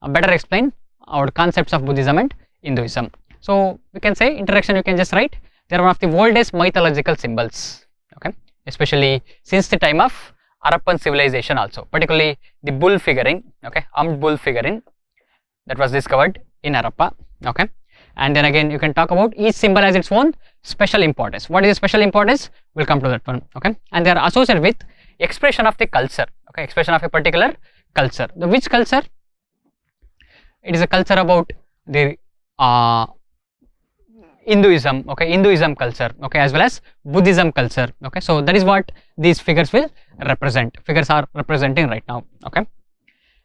better explain our concepts of Buddhism and Hinduism. So we can say introduction, you can just write they are one of the oldest mythological symbols. Okay, especially since the time of Harappan civilization also, particularly the bull figurine. Okay, armed bull figurine that was discovered in Harappa. Okay, and then again you can talk about each symbol has its own special importance. What is the special importance? We'll come to that one. Okay, and they are associated with expression of the culture. Okay, expression of a particular culture. The which culture? It is a culture about the Hinduism. Okay, Hinduism culture. Okay, as well as Buddhism culture. Okay, so that is what these figures will represent. Figures are representing right now. Okay,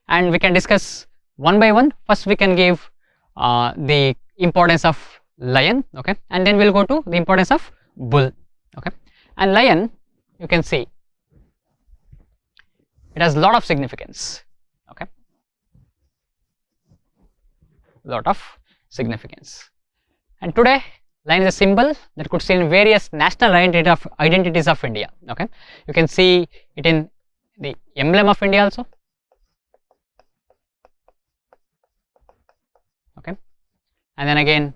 and we can discuss one by one. First we can give the importance of lion. Okay, and then we'll go to the importance of bull. Okay, and lion, you can see it has a lot of significance. Okay, lot of significance, and today lion is a symbol that could see in various national identities of India. Okay, you can see it in the emblem of India also. Okay, and then again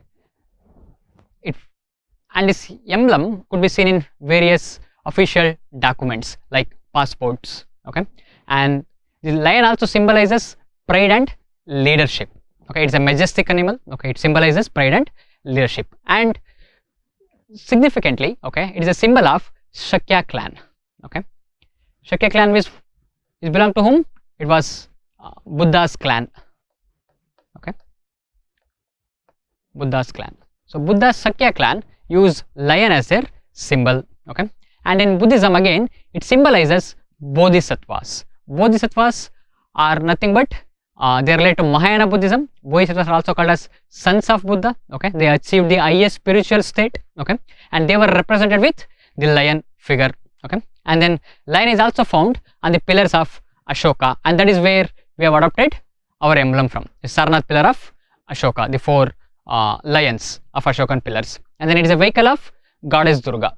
and this emblem could be seen in various official documents like passports. Okay, and the lion also symbolizes pride and leadership. Okay, it's a majestic animal. Okay, it symbolizes pride and leadership, and significantly, okay, it is a symbol of Shakya clan. Okay, Shakya clan is belong to whom? It was Buddha's clan. Okay, Buddha's clan. So Buddha's Shakya clan use lion as their symbol. Okay, and in Buddhism again it symbolizes bodhisattvas. Bodhisattvas are nothing but they are related to Mahayana Buddhism. Bodhisattvas are also called as sons of Buddha. Okay, they achieved the highest spiritual state. Okay, and they were represented with the lion figure. Okay, and then lion is also found on the pillars of Ashoka, and that is where we have adopted our emblem from, the Sarnath pillar of Ashoka, the four lions of Ashokan pillars, and then it is a vehicle of goddess Durga.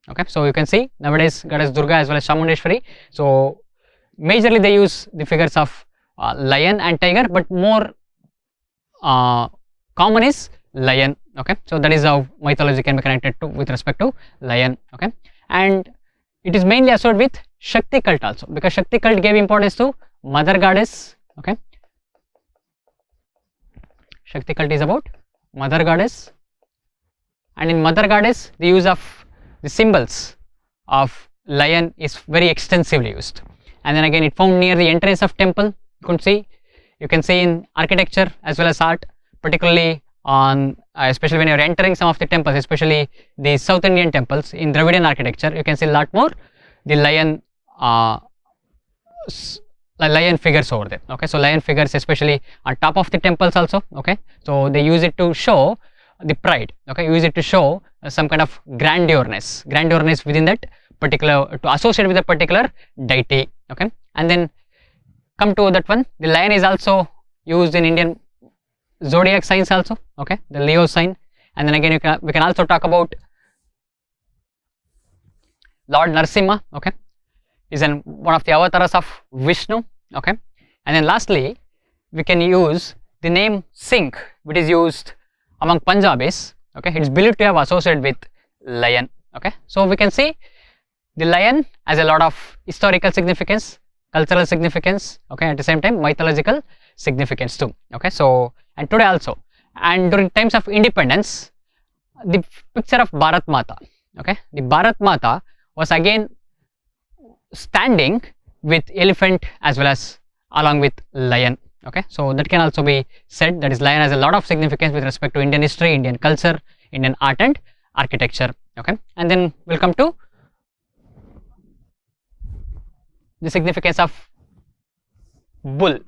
Okay, so you can see nowadays goddess Durga as well as Chamundeshwari. So majorly they use the figures of lion and tiger, but more common is lion. Okay, so that is how mythology can be connected to with respect to lion. Okay, and it is mainly associated with Shakti cult also, because Shakti cult gave importance to mother goddess. Okay, Shakti cult is about mother goddess, and in mother goddess the use of the symbols of lion is very extensively used, and then again it found near the entrance of temple. You can see in architecture as well as art, particularly on especially when you are entering some of the temples, especially the South Indian temples in Dravidian architecture, you can see a lot more the lion lion figures over there. Okay, so lion figures especially on top of the temples also. Okay, so they use it to show the pride. Okay, use it to show some kind of grandeureness within that particular, to associate with a particular deity. Okay, and then come to that one, the lion is also used in Indian zodiac signs also, okay, the Leo sign. And then again we can also talk about Lord Narasimha, okay, is one of the avatars of Vishnu, okay. And then lastly we can use the name Singh, which is used among Punjabis, okay. It is believed to have associated with lion, okay. So we can see the lion has a lot of historical significance, cultural significance, okay, at the same time mythological significance too, okay. So and today also, and during times of independence, the picture of Bharat Mata, okay, the Bharat Mata was again standing with elephant as well as along with lion, okay. So that can also be said, that is lion has a lot of significance with respect to Indian history, Indian culture, Indian art and architecture, okay. And then we'll come to the significance of bull,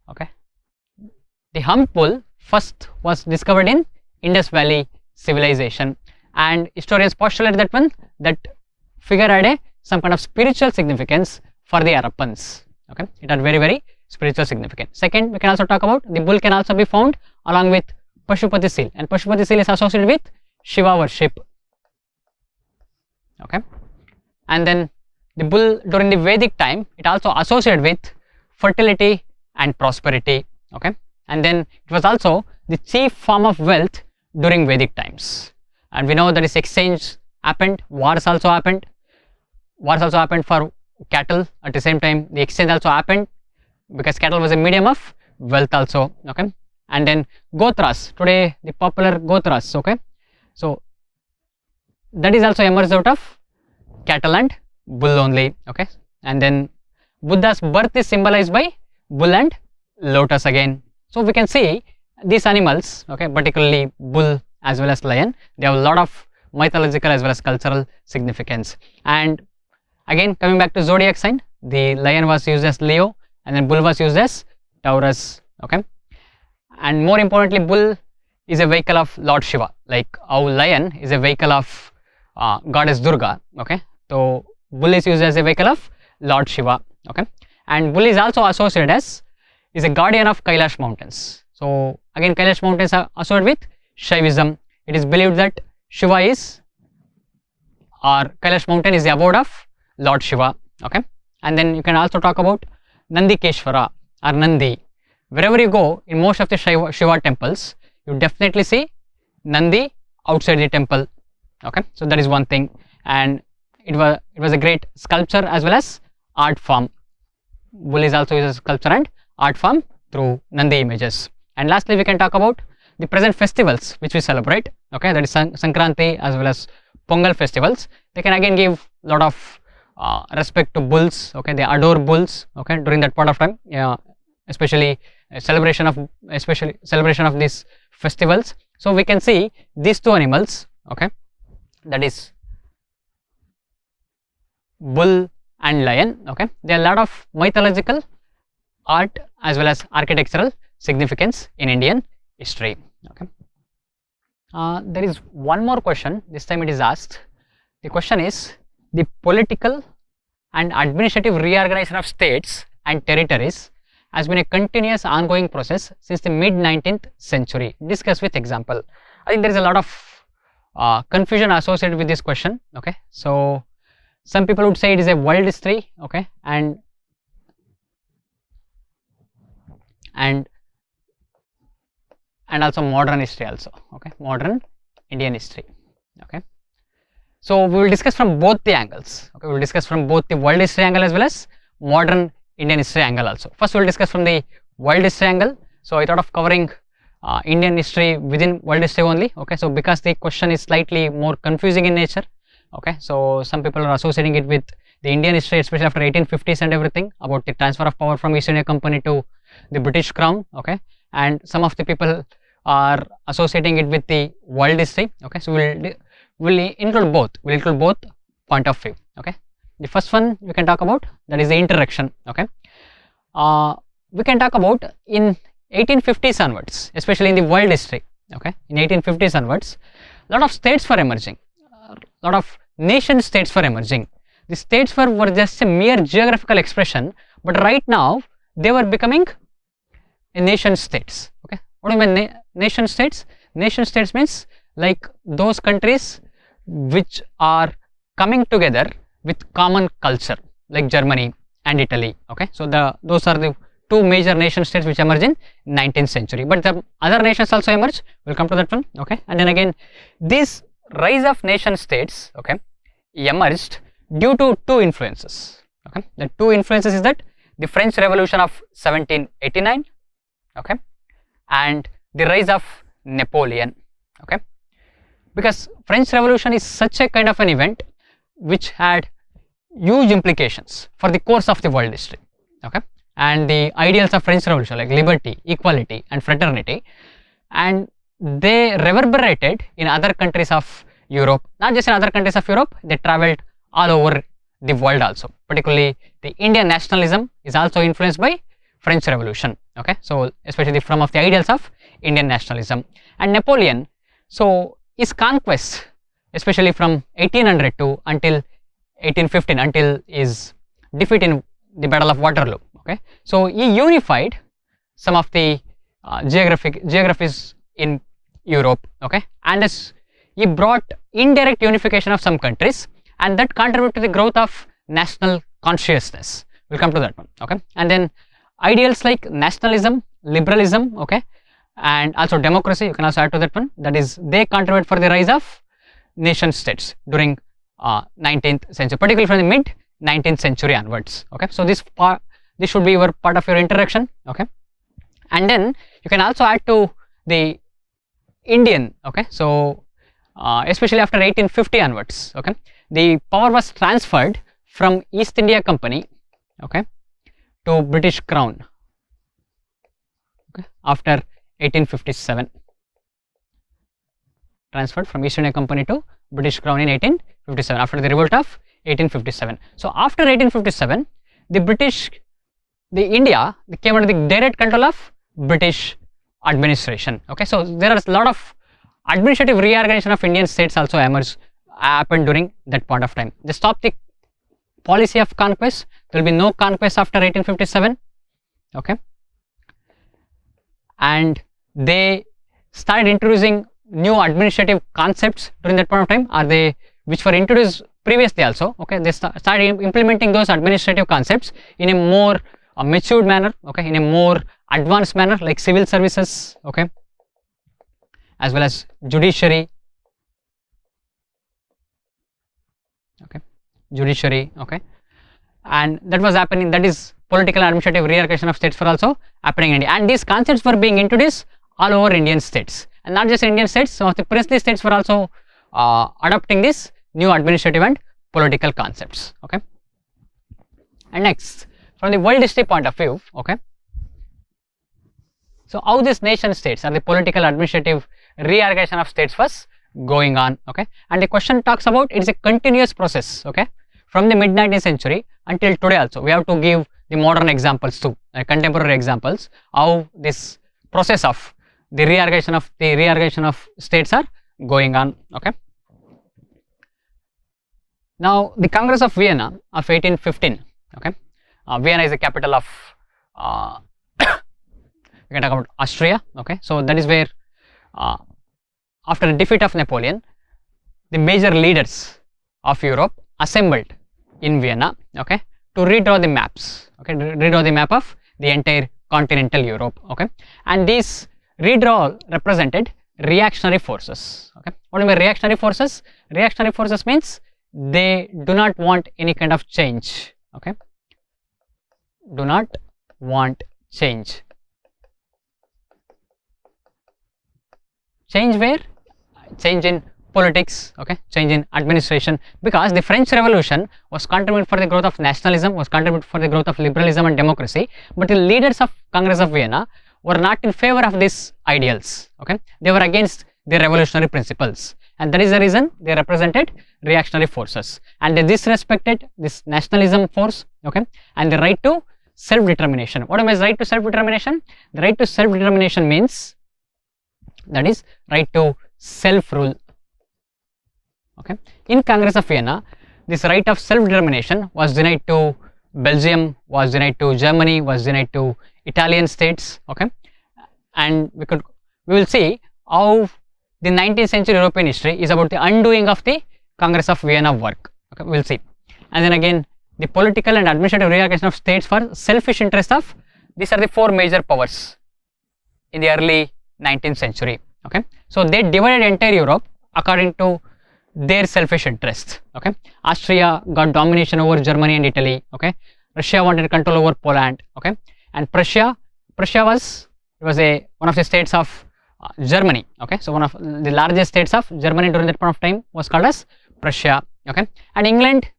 okay. The hump bull first was discovered in Indus Valley civilization, and historians postulate that figure had some kind of spiritual significance for the Harappans, okay. It had very spiritual significance. Second, we can also talk about the bull can also be found along with Pashupati seal, and Pashupati seal is associated with Shiva worship, okay. And then the bull during the Vedic time, it also associated with fertility and prosperity, okay. And then it was also the chief form of wealth during Vedic times, and we know that this exchange happened, wars also happened for cattle. At the same time the exchange also happened because cattle was a medium of wealth also, okay. And then Gotras, today the popular Gotras, okay, so that is also emerged out of cattle and bull only, okay. And then Buddha's birth is symbolized by bull and lotus again. So we can see these animals, okay, particularly bull as well as lion, they have a lot of mythological as well as cultural significance. And again coming back to zodiac sign, the lion was used as Leo and then bull was used as Taurus, okay. And more importantly, bull is a vehicle of Lord Shiva, like how lion is a vehicle of goddess Durga, okay. So bull is used as a vehicle of Lord Shiva, okay. And bull is also associated as is a guardian of Kailash mountains. So again Kailash mountains are associated with Shaivism. It is believed that Shiva is, or Kailash mountain is the abode of Lord Shiva, okay. And then you can also talk about Nandikeshwara or Nandi. Wherever you go in most of the Shiva temples, you definitely see Nandi outside the temple, okay. So that is one thing, and it was a great sculpture as well as art form. Bull is also used as sculpture and art form through Nandi images. And lastly we can talk about the present festivals which we celebrate, okay, that is Sankranti as well as Pongal festivals. They can again give a lot of respect to bulls, okay, they adore bulls, okay, during that part of time, especially celebration of these festivals. So we can see these two animals, okay, that is bull and lion, okay, there are a lot of mythological, art as well as architectural significance in Indian history, okay. There is one more question, this time it is asked. The question is, the political and administrative reorganization of states and territories has been a continuous ongoing process since the mid 19th century. Discuss with example. I think there is a lot of confusion associated with this question, okay. So some people would say it is a world history, okay, and also modern history also, okay, modern Indian history, okay. So we will discuss from both the angles, okay, we will discuss from both the world history angle as well as modern Indian history angle also. First we will discuss from the world history angle. So I thought of covering Indian history within world history only, okay. So because the question is slightly more confusing in nature, okay, so some people are associating it with the Indian history, especially after 1850s and everything, about the transfer of power from East India Company to the British Crown, okay, and some of the people are associating it with the world history, okay. So we'll include both point of view, okay. The first one we can talk about, that is the introduction, okay. We can talk about in 1850s onwards, especially in the world history, okay, in 1850s onwards, a lot of states were emerging, a lot of nation states were emerging. the states were just a mere geographical expression, but right now they were becoming a nation states. Okay, what do you mean nation states? Nation states means like those countries which are coming together with common culture, like Germany and Italy. Okay, so those are the two major nation states which emerged in 19th century, but the other nations also emerged. We'll come to that one. Okay, and then again this rise of nation states, okay, emerged due to two influences. Okay, the two influences is that the French Revolution of 1789, okay, and the rise of Napoleon. Okay, because French Revolution is such a kind of an event which had huge implications for the course of the world history. Okay, and the ideals of French Revolution like liberty, equality and fraternity, and they reverberated in other countries of Europe. Not just in other countries of Europe, they traveled all over the world also. Particularly the Indian nationalism is also influenced by French Revolution. Okay, so especially from of the ideals of Indian nationalism. And Napoleon, so his conquest, especially from 1800 to until 1815, until his defeat in the Battle of Waterloo. Okay, so he unified some of the geographies in Europe. Okay, and he brought indirect unification of some countries, and that contributed to the growth of national consciousness. We'll come to that one. Okay, and then ideals like nationalism, liberalism, okay, and also democracy, you can also add to that one. That is, they contribute for the rise of nation states during 19th century, particularly from the mid 19th century onwards. Okay, so this should be your part of your introduction. Okay, and then you can also add to the Indian. Okay, so especially after 1850 onwards, okay, the power was transferred from East India Company, okay, to British Crown. Okay, after 1857, transferred from East India Company to British Crown in 1857 after the revolt of 1857. So after 1857, India came under the direct control of British administration. Okay, so there are a lot of administrative reorganization of Indian states also happened during that point of time. They stopped the policy of conquest. There will be no conquest after 1857. Okay, and they started introducing new administrative concepts during that point of time, which were introduced previously also. Okay, they started implementing those administrative concepts in a more matured manner, okay, in a more advanced manner, like civil services, okay, as well as judiciary, okay, and that was happening. That is, political and administrative reorganization of states were also happening in India, and these concepts were being introduced all over Indian states, and not just Indian states. Some of the princely states were also adopting this new administrative and political concepts. Okay, and next, from the world history point of view, okay, so how these nation states or the political administrative reorganization of states was going on. Okay, and the question talks about it is a continuous process. Okay, from the mid 19th century until today also. We have to give the modern examples too, contemporary examples, how this process of the reorganization of states are going on. Okay, now the Congress of Vienna of 1815. Okay, Vienna is the capital of we can talk about Austria. Okay, so that is where after the defeat of Napoleon, the major leaders of Europe assembled in Vienna, okay, to redraw the maps, okay, redraw the map of the entire continental Europe. Okay, and these redraw represented reactionary forces. Okay, what do you mean reactionary forces? Reactionary forces means they do not want any kind of change. Okay, do not want change. Change where? Change in politics, okay, change in administration, because the French Revolution was contributing for the growth of nationalism, was contributing for the growth of liberalism and democracy, but the leaders of Congress of Vienna were not in favor of these ideals. Okay, they were against the revolutionary principles, and that is the reason they represented reactionary forces, and they disrespected this nationalism force, okay, and the right to self-determination. What is right to self-determination? The right to self-determination means, that is, right to self-rule. Okay, in Congress of Vienna, this right of self-determination was denied to Belgium, was denied to Germany, was denied to Italian states. Okay, and we will see how the 19th century European history is about the undoing of the Congress of Vienna work. Okay, we will see. And then again, the political and administrative reorganization of states for selfish interest of, these are the four major powers in the early 19th century. Okay, so they divided entire Europe according to their selfish interests. Okay, Austria got domination over Germany and Italy. Okay, Russia wanted control over Poland. Okay, and Prussia was one of the states of Germany. Okay, so one of the largest states of Germany during that point of time was called as Prussia. Okay, and England,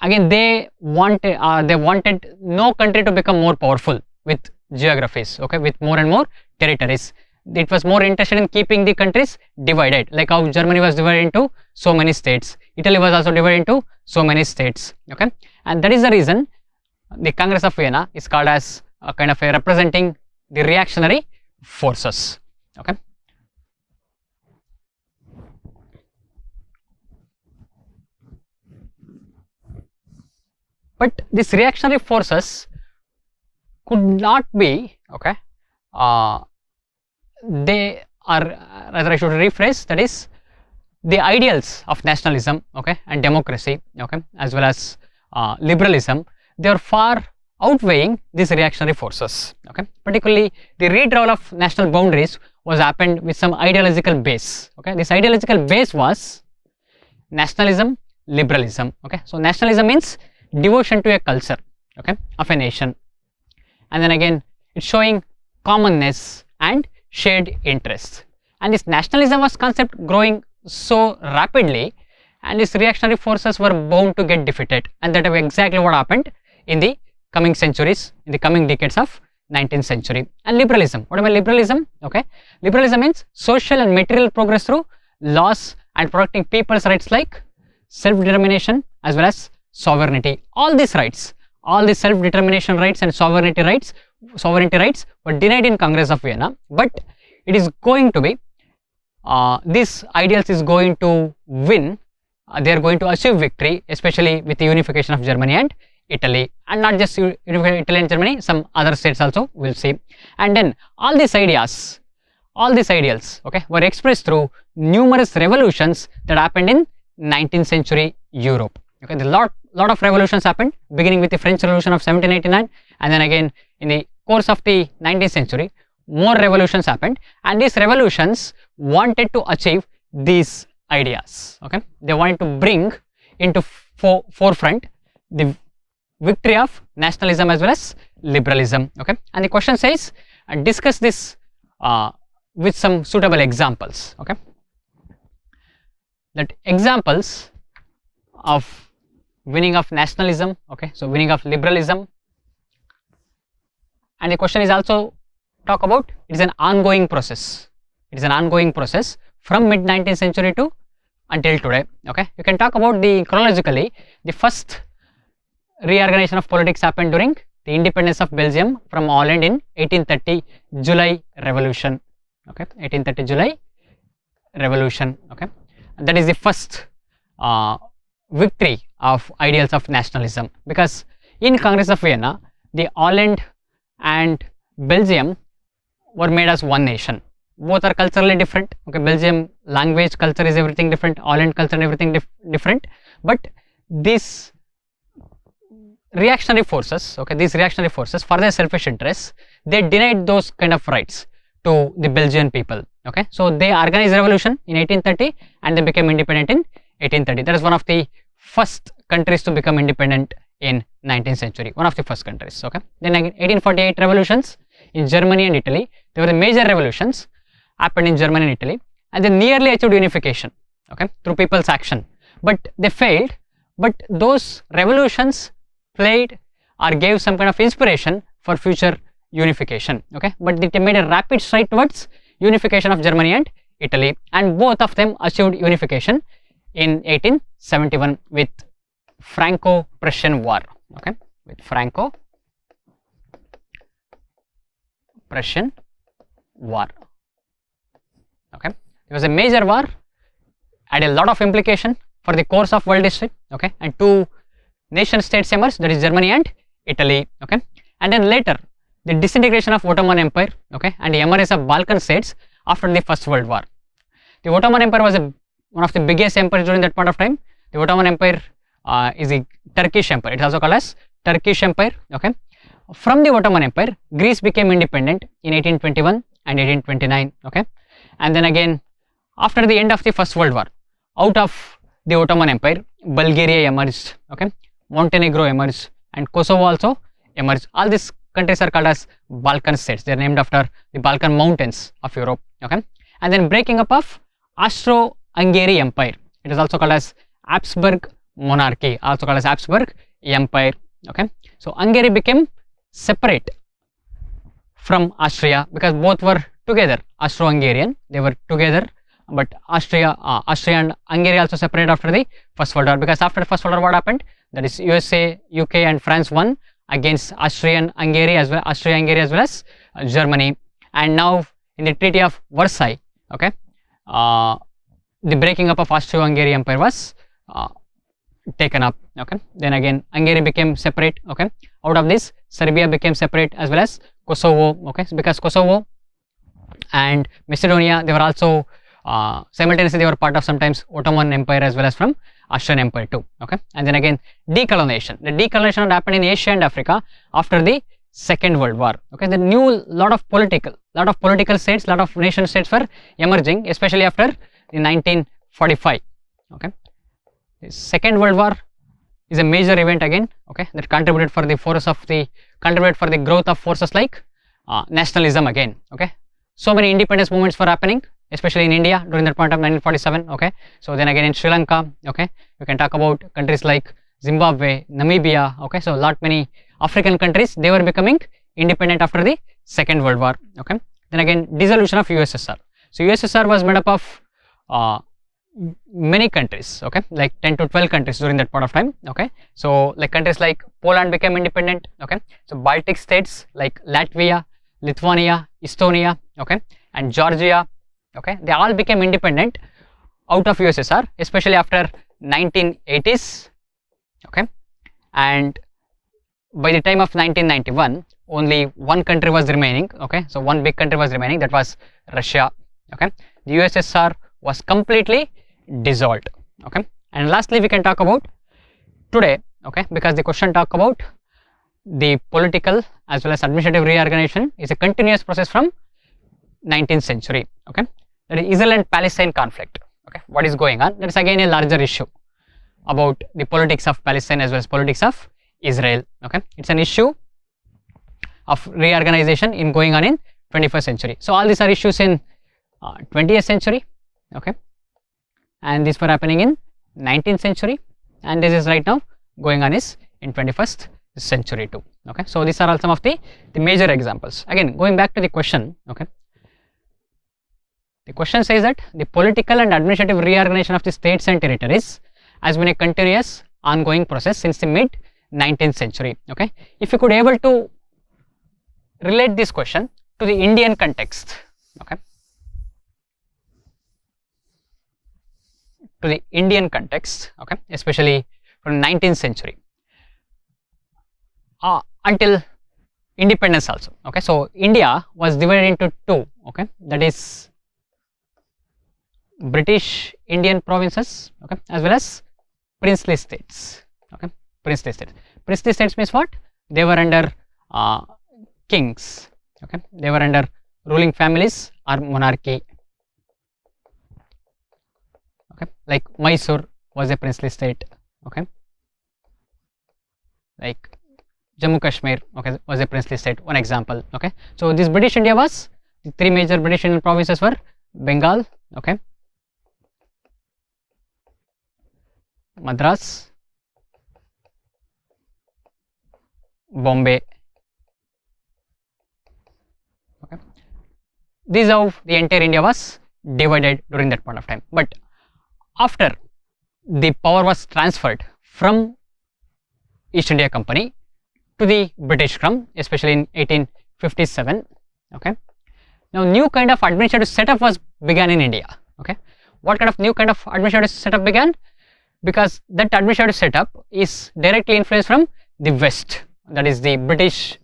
again, they wanted no country to become more powerful with geographies. Okay, with more and more territories. It was more interested in keeping the countries divided, like how Germany was divided into so many states. Italy was also divided into so many states. Okay, and that is the reason the Congress of Vienna is called as a kind of a representing the reactionary forces. Okay, but these reactionary forces could not be, okay, they are, rather I should rephrase, that is the ideals of nationalism, okay, and democracy, okay, as well as liberalism, they are far outweighing these reactionary forces. Okay, particularly the redrawal of national boundaries was happened with some ideological base. Okay, this ideological base was nationalism, liberalism. Okay, so nationalism means devotion to a culture, okay, of a nation, and then again it's showing commonness and shared interests. And this nationalism was concept growing so rapidly, and these reactionary forces were bound to get defeated, and that is exactly what happened in the coming centuries, in the coming decades of 19th century. And liberalism, what about liberalism? Okay, liberalism means social and material progress through laws and protecting people's rights like self-determination as well as sovereignty. All these rights, all the self-determination rights and sovereignty rights were denied in Congress of Vienna, but it is going to be this ideals is going to win. They are going to achieve victory, especially with the unification of Germany and Italy, and not just unification Italy and Germany, some other states also we'll see. And then all these ideas, all these ideals, okay, were expressed through numerous revolutions that happened in 19th century Europe. Okay, the lot of revolutions happened, beginning with the French Revolution of 1789, and then again in the course of the 19th century, more revolutions happened, and these revolutions wanted to achieve these ideas. Okay, they wanted to bring into forefront the victory of nationalism as well as liberalism. Okay, and the question says, discuss this with some suitable examples. Okay, that examples of winning of nationalism, okay, so winning of liberalism. And the question is also talk about, it is an ongoing process. It is an ongoing process from mid 19th century to until today. Okay, you can talk about the chronologically, the first reorganization of politics happened during the independence of Belgium from Holland in 1830 July Revolution. Okay, 1830 July Revolution. Okay, and that is the first victory of ideals of nationalism, because in Congress of Vienna, the Holland and Belgium were made as one nation. Both are culturally different. Okay, Belgium language, culture is everything different. Holland culture and everything different. But these reactionary forces, okay, these reactionary forces for their selfish interests, they denied those kind of rights to the Belgian people. Okay, so they organized a revolution in 1830 and they became independent in 1830. That is one of the first countries to become independent in 19th century, one of the first countries. Okay, then again 1848 revolutions in Germany and Italy. There were the major revolutions happened in Germany and Italy, and they nearly achieved unification, okay, through people's action, but they failed. But those revolutions played or gave some kind of inspiration for future unification. Okay, but they made a rapid stride towards unification of Germany and Italy, and both of them achieved unification in 1871 with Franco-Prussian War. Okay, with Franco-Prussian War. Okay, it was a major war, had a lot of implication for the course of world history, okay, and two nation states emerged, that is Germany and Italy, okay, and then later the disintegration of Ottoman Empire, okay, and the emergence of Balkan states after the First World War. The Ottoman Empire was one of the biggest empires during that point of time. The Ottoman Empire is a Turkish empire. It is also called as Turkish Empire, okay. From the Ottoman Empire, Greece became independent in 1821 and 1829, okay, and then again after the end of the First World War, out of the Ottoman Empire, Bulgaria emerged, okay, Montenegro emerged, and Kosovo also emerged. All these countries are called as Balkan states. They are named after the Balkan mountains of Europe, okay, and then breaking up of Austro-Hungary Empire. It is also called as Habsburg monarchy, also called as Habsburg Empire, okay. So Hungary became separate from Austria because both were together, Austro-Hungarian, they were together, but Austria and Hungary also separated after the First World War, because after the First World War what happened, that is USA, UK and France won against Austria-Hungary as well as Germany, and now in the Treaty of Versailles, okay, the breaking up of Austro-Hungary Empire was taken up, okay. Then again Hungary became separate, okay. Out of this Serbia became separate as well as Kosovo, okay, because Kosovo and Macedonia, they were also simultaneously they were part of sometimes Ottoman Empire as well as from Austrian Empire too, okay. And then again decolonization. The decolonization happened in Asia and Africa after the Second World War, okay. The new lot of political states, lot of nation states were emerging, especially after the 1945, okay. The Second World War is a major event again, okay, that contributed for the growth of forces like nationalism again, okay. So many independence movements were happening, especially in India during that point of 1947, okay. So then again in Sri Lanka, okay, you can talk about countries like Zimbabwe, Namibia, okay. So many African countries, they were becoming independent after the Second World War, okay. Then again dissolution of USSR. So USSR was made up of many countries, okay, like 10 to 12 countries during that point of time, okay. So like countries like Poland became independent, okay. So Baltic states like Latvia, Lithuania, Estonia, okay, and Georgia, okay, they all became independent out of USSR, especially after 1980s, okay. And by the time of 1991, only one country was remaining, okay. So one big country was remaining, that was Russia, okay. The USSR was completely dissolved, okay. And lastly we can talk about today, okay, because the question talk about the political as well as administrative reorganization is a continuous process from 19th century, okay. That is Israel and Palestine conflict, okay. What is going on, that is again a larger issue about the politics of Palestine as well as politics of Israel, okay. It's an issue of reorganization in going on in 21st century. So all these are issues in 20th century, okay, and these were happening in 19th century, and this is right now going on is in 21st century too, okay. So these are all some of the major examples. Again going back to the question, okay, the question says that the political and administrative reorganization of the states and territories has been a continuous ongoing process since the mid 19th century, okay. If you could able to relate this question to the Indian context, okay, to the Indian context, okay, especially from 19th century until independence also, okay. So India was divided into two, okay, that is British Indian provinces, okay, as well as princely states, okay. Princely states means what? They were under kings, okay, they were under ruling families or monarchy, okay, like Mysore was a princely state, okay, like Jammu Kashmir, okay, was a princely state, one example, okay. So this British India was, the three major British Indian provinces were Bengal, okay, Madras, Bombay, okay. This is how the entire India was divided during that point of time. But after the power was transferred from East India Company to the British Crown, especially in 1857, okay. Now new kind of administrative setup was began in India, okay. What kind of new kind of administrative setup began? because that administrative setup is directly influenced from the West, that is the British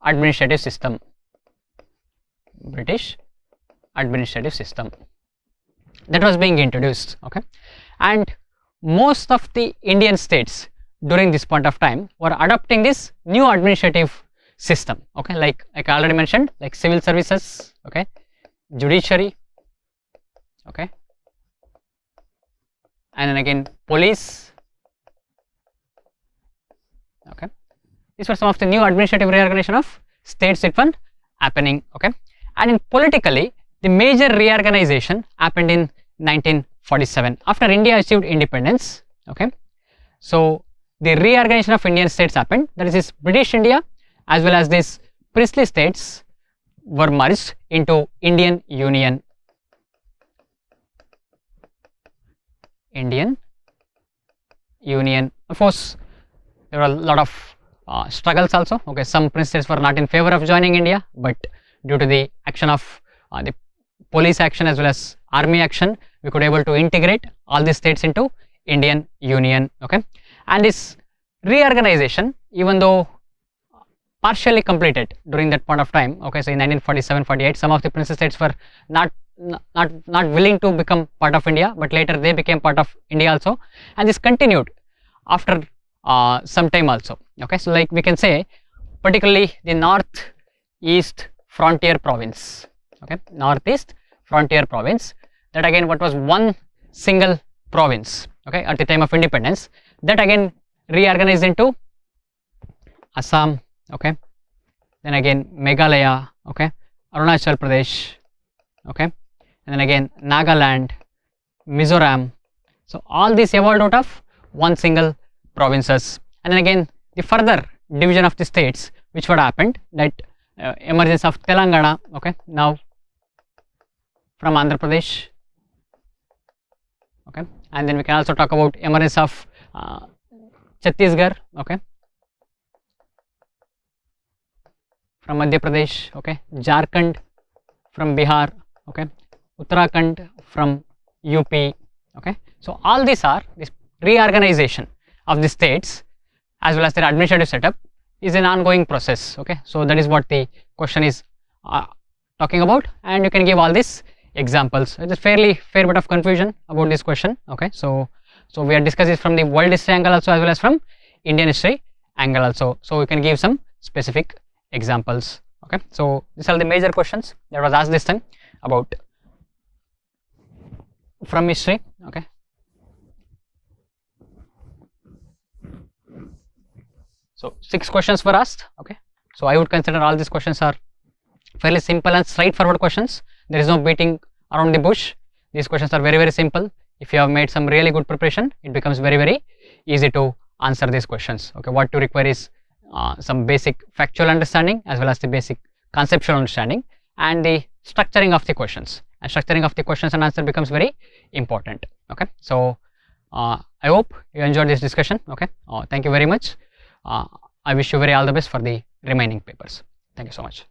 administrative system. British administrative system that was being introduced. Okay, and most of the Indian states during this point of time were adopting this new administrative system. Okay, like I already mentioned, like civil services, okay, judiciary, okay, and then again police. Okay, these were some of the new administrative reorganization of states that were happening. Okay, and in politically, the major reorganization happened in 1947 after India achieved independence. Okay, so the reorganization of Indian states happened. That is, this British India as well as this princely states were merged into Indian Union. Indian Union. Of course, there were a lot of struggles also. Okay, some prince states were not in favor of joining India, but due to the action of the police action as well as army action, we could able to integrate all these states into Indian Union. Okay, and this reorganization, even though partially completed during that point of time. Okay, so in 1947-48, some of the princess states were not willing to become part of India, but later they became part of India also, and this continued after some time also. Okay, so like we can say, particularly the northeast frontier province. Okay, northeast frontier province, that again what was one single province, okay, at the time of independence, that again reorganized into Assam, okay, then again Meghalaya, okay, Arunachal Pradesh, okay, and then again Nagaland, Mizoram. So all these evolved out of one single provinces, and then again the further division of the states which would happened, that emergence of Telangana, okay, now from Andhra Pradesh, okay, and then we can also talk about emergence of Chhattisgarh, okay, from Madhya Pradesh, okay, Jharkhand from Bihar, okay, Uttarakhand from UP, okay. So all these are this reorganization of the states as well as their administrative setup is an ongoing process. Okay, so that is what the question is talking about, and you can give all these examples. It's a fair bit of confusion about this question. Okay, so we are discussing from the world history angle also as well as from Indian history angle also. So we can give some specific examples. Okay, so these are the major questions that was asked this time about from history. Okay, so 6 questions were asked. Okay, so I would consider all these questions are fairly simple and straightforward questions. There is no beating around the bush. These questions are very simple. If you have made some really good preparation, it becomes very easy to answer these questions. Okay, what you require is some basic factual understanding as well as the basic conceptual understanding and the structuring of the questions. And structuring of the questions and answer becomes very important. Okay, so I hope you enjoyed this discussion. Okay, thank you very much. I wish you all the best for the remaining papers. Thank you so much.